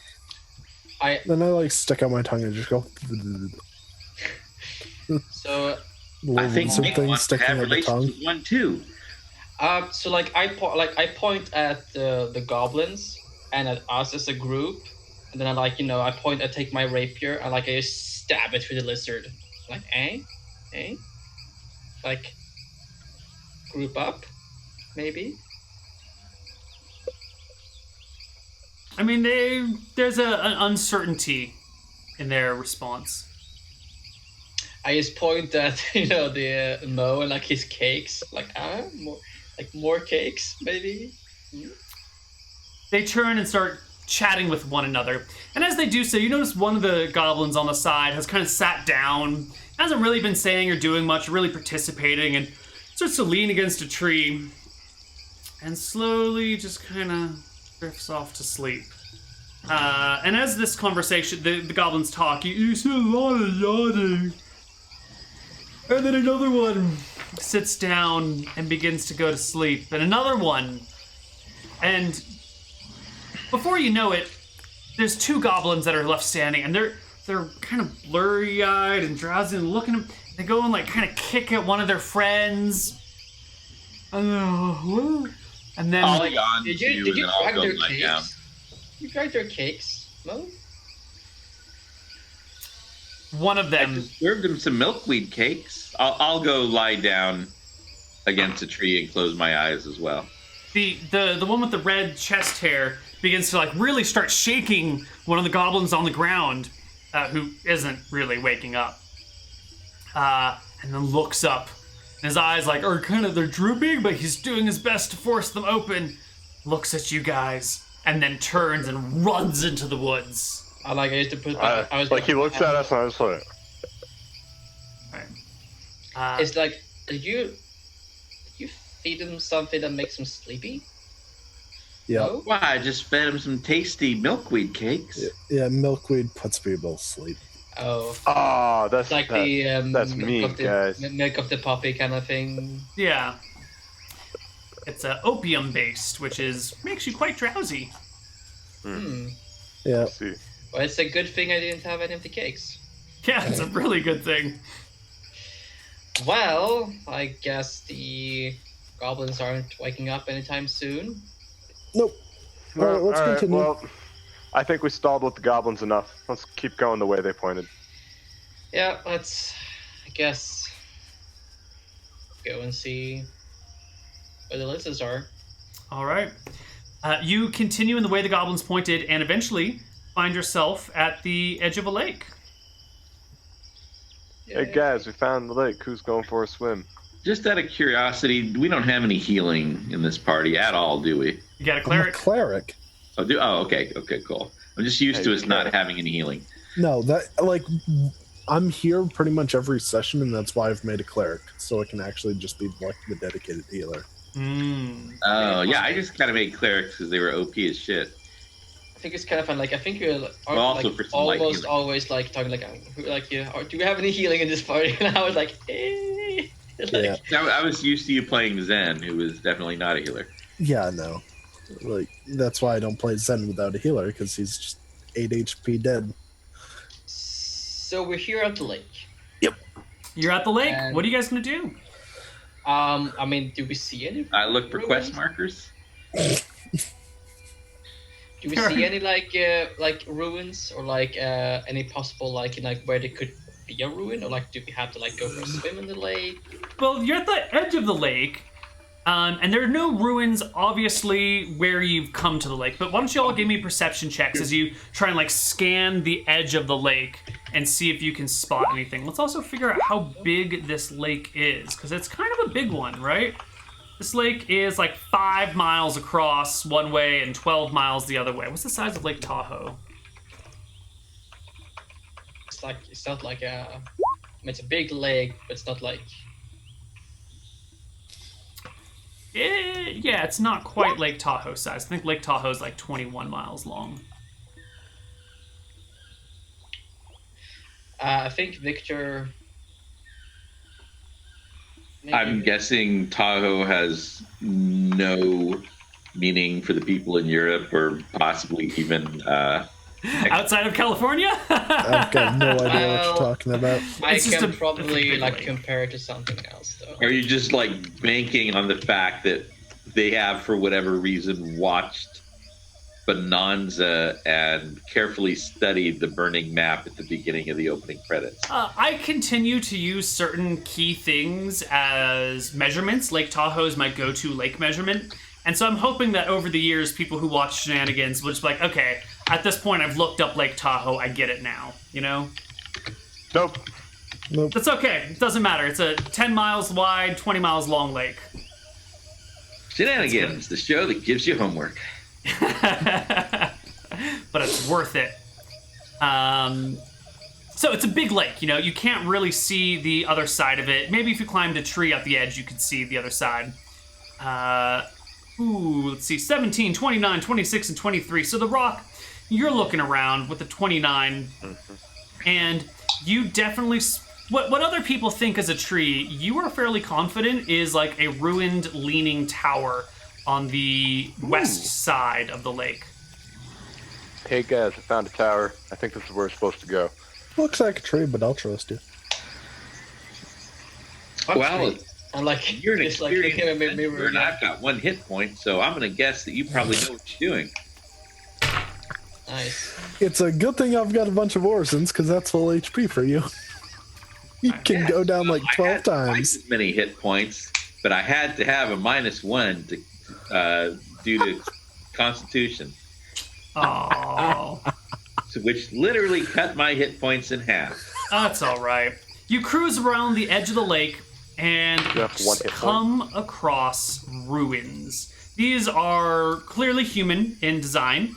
Then I like stick out my tongue and just go. So I think some Nick things wants to sticking have out the relations tongue. with one too. so like I point at the goblins and at us as a group, and then I point. I take my rapier and I just stab it through the lizard. Like like group up, maybe. I mean, there's an uncertainty in their response. I just point at the Mo and like his cakes, more cakes maybe. They turn and start chatting with one another, and as they do so, you notice one of the goblins on the side has kind of sat down, hasn't really been saying or doing much, really participating, and starts to lean against a tree, and slowly just kind of drifts off to sleep. And as this conversation, the goblins talk, you see a lot of yawning. And then another one sits down and begins to go to sleep. And another one. And before you know it, there's two goblins that are left standing. And they're kind of blurry-eyed and drowsy and looking at them. They go and like kind of kick at one of their friends. And then Did you drag their cakes? You drag their cakes, Mo? one of I them. just served him some milkweed cakes. I'll go lie down against a tree and close my eyes as well. the one with the red chest hair begins to like really start shaking one of the goblins on the ground, who isn't really waking up, and then looks up. And his eyes like are they're drooping, but he's doing his best to force them open. Looks at you guys and then turns and runs into the woods. I used to put. He looks at us and I was like. It's like, did you feed him something that makes him sleepy? Yeah. No? Why? I just fed him some tasty milkweed cakes. Yeah, milkweed puts people to sleep. Oh, that's like that's me, guys. Milk of the poppy kind of thing. Yeah. It's opium based, which makes you quite drowsy. Yeah. See. Well, it's a good thing I didn't have any of the cakes. Yeah, it's a really good thing. Well, I guess the goblins aren't waking up anytime soon. Nope. All right, let's continue. Well, I think we stalled with the goblins enough. Let's keep going the way they pointed. Yeah, let's, I guess, go and see where the lizards are. All right. You continue in the way the goblins pointed and eventually find yourself at the edge of a lake. Hey guys, we found the lake. Who's going for a swim? Just out of curiosity, we don't have any healing in this party at all, do we? You got a cleric? I'm a cleric. Oh, okay, cool. I'm just used to us not having any healing. No, I'm here pretty much every session, and that's why I've made a cleric, so I can actually just be like the dedicated healer. Oh, yeah, I just kind of made clerics because they were OP as shit. I think it's kind of fun. Like, I think you're also for some almost always like talking do we have any healing in this party? And I was like, eh. Yeah. I was used to you playing Zen, who was definitely not a healer. Yeah, no. Like, that's why I don't play Zen without a healer, because he's just 8 HP dead. So we're here at the lake. Yep. You're at the lake. And, what are you guys going to do? I mean, do we see any? I look for quest markers. Do we see any like ruins or like any possible like where there could be a ruin, or like do we have to like go for a swim in the lake? Well, you're at the edge of the lake, and there are no ruins obviously where you've come to the lake. But why don't you all give me perception checks as you try and like scan the edge of the lake and see if you can spot anything. Let's also figure out how big this lake is, because it's kind of a big one, right? This lake is like 5 miles across one way and 12 miles the other way. What's the size of Lake Tahoe? It's not like it's a big lake, but it's not like. Yeah, it's not quite Lake Tahoe size. I think Lake Tahoe is like 21 miles long. I think Victor. I'm guessing Tahoe has no meaning for the people in Europe, or possibly even outside of California. I've got no idea what you're talking about. I can probably like compare it to something else, though. Are you just like banking on the fact that they have, for whatever reason, watched Bonanza and carefully studied the burning map at the beginning of the opening credits? I continue to use certain key things as measurements. Lake Tahoe is my go-to lake measurement. And so I'm hoping that over the years, people who watch Shenanigans will just be like, okay, at this point, I've looked up Lake Tahoe. I get it now, you know? Nope. That's okay. It doesn't matter. It's a 10 miles wide, 20 miles long lake. Shenanigans, the show that gives you homework. But it's worth it. So it's a big lake, you know, you can't really see the other side of it. Maybe if you climbed a tree at the edge, you could see the other side. Let's see, 17, 29, 26, and 23. So the rock, you're looking around with the 29, and you definitely, what other people think is a tree, you are fairly confident is like a ruined leaning tower on the west side of the lake. Hey guys, I found a tower. I think this is where we're supposed to go. Looks like a tree, but I'll trust you. Well, I'm like, you're an just like experienced mirror, and I've got 1 hit point, so I'm going to guess that you probably know what you're doing. Nice. It's a good thing I've got a bunch of Orsons, because that's full HP for you. You can go down like 12 times. Twice as many hit points, but I had to have a -1 to due to Constitution, Oh, which literally cut my hit points in half. that's all right. You cruise around the edge of the lake and come across ruins. These are clearly human in design,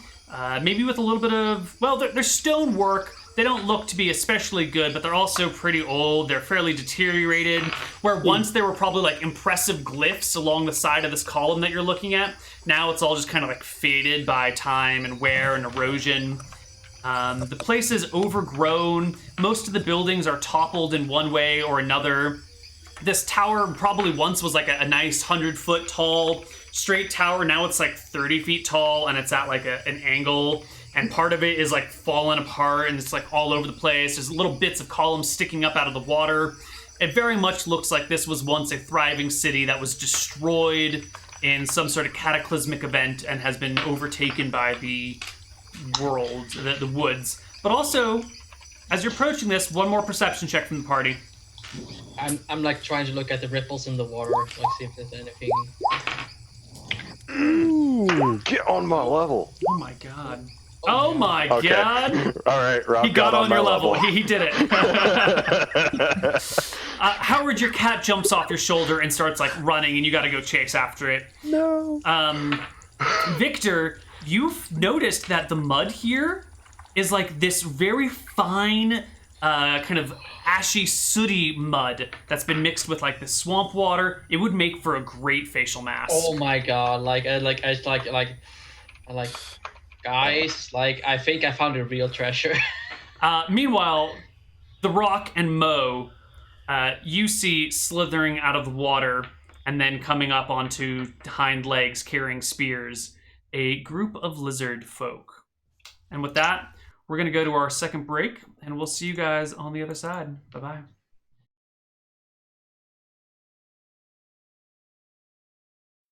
maybe with a little bit of, well, they're stonework. They don't look to be especially good, but they're also pretty old. They're fairly deteriorated, where once they were probably like impressive glyphs along the side of this column that you're looking at. Now it's all just kind of like faded by time and wear and erosion. The place is overgrown. Most of the buildings are toppled in one way or another. This tower probably once was like a nice 100-foot tall straight tower. Now it's like 30 feet tall, and it's at like an angle. And part of it is like falling apart, and it's like all over the place. There's little bits of columns sticking up out of the water. It very much looks like this was once a thriving city that was destroyed in some sort of cataclysmic event and has been overtaken by the world, the woods. But also, as you're approaching this, one more perception check from the party. I'm like trying to look at the ripples in the water, like see if there's anything. Ooh, get on my level. Oh my god. Oh my god! All right, Rob. He got on your level. He did it. Howard, your cat jumps off your shoulder and starts like running, and you got to go chase after it. No. Victor, you've noticed that the mud here is like this very fine, kind of ashy, sooty mud that's been mixed with like the swamp water. It would make for a great facial mask. Oh my god! Guys, I think I found a real treasure. Meanwhile, The Rock and Mo, you see slithering out of the water and then coming up onto hind legs carrying spears, a group of lizard folk. And with that, we're going to go to our second break, and we'll see you guys on the other side. Bye-bye.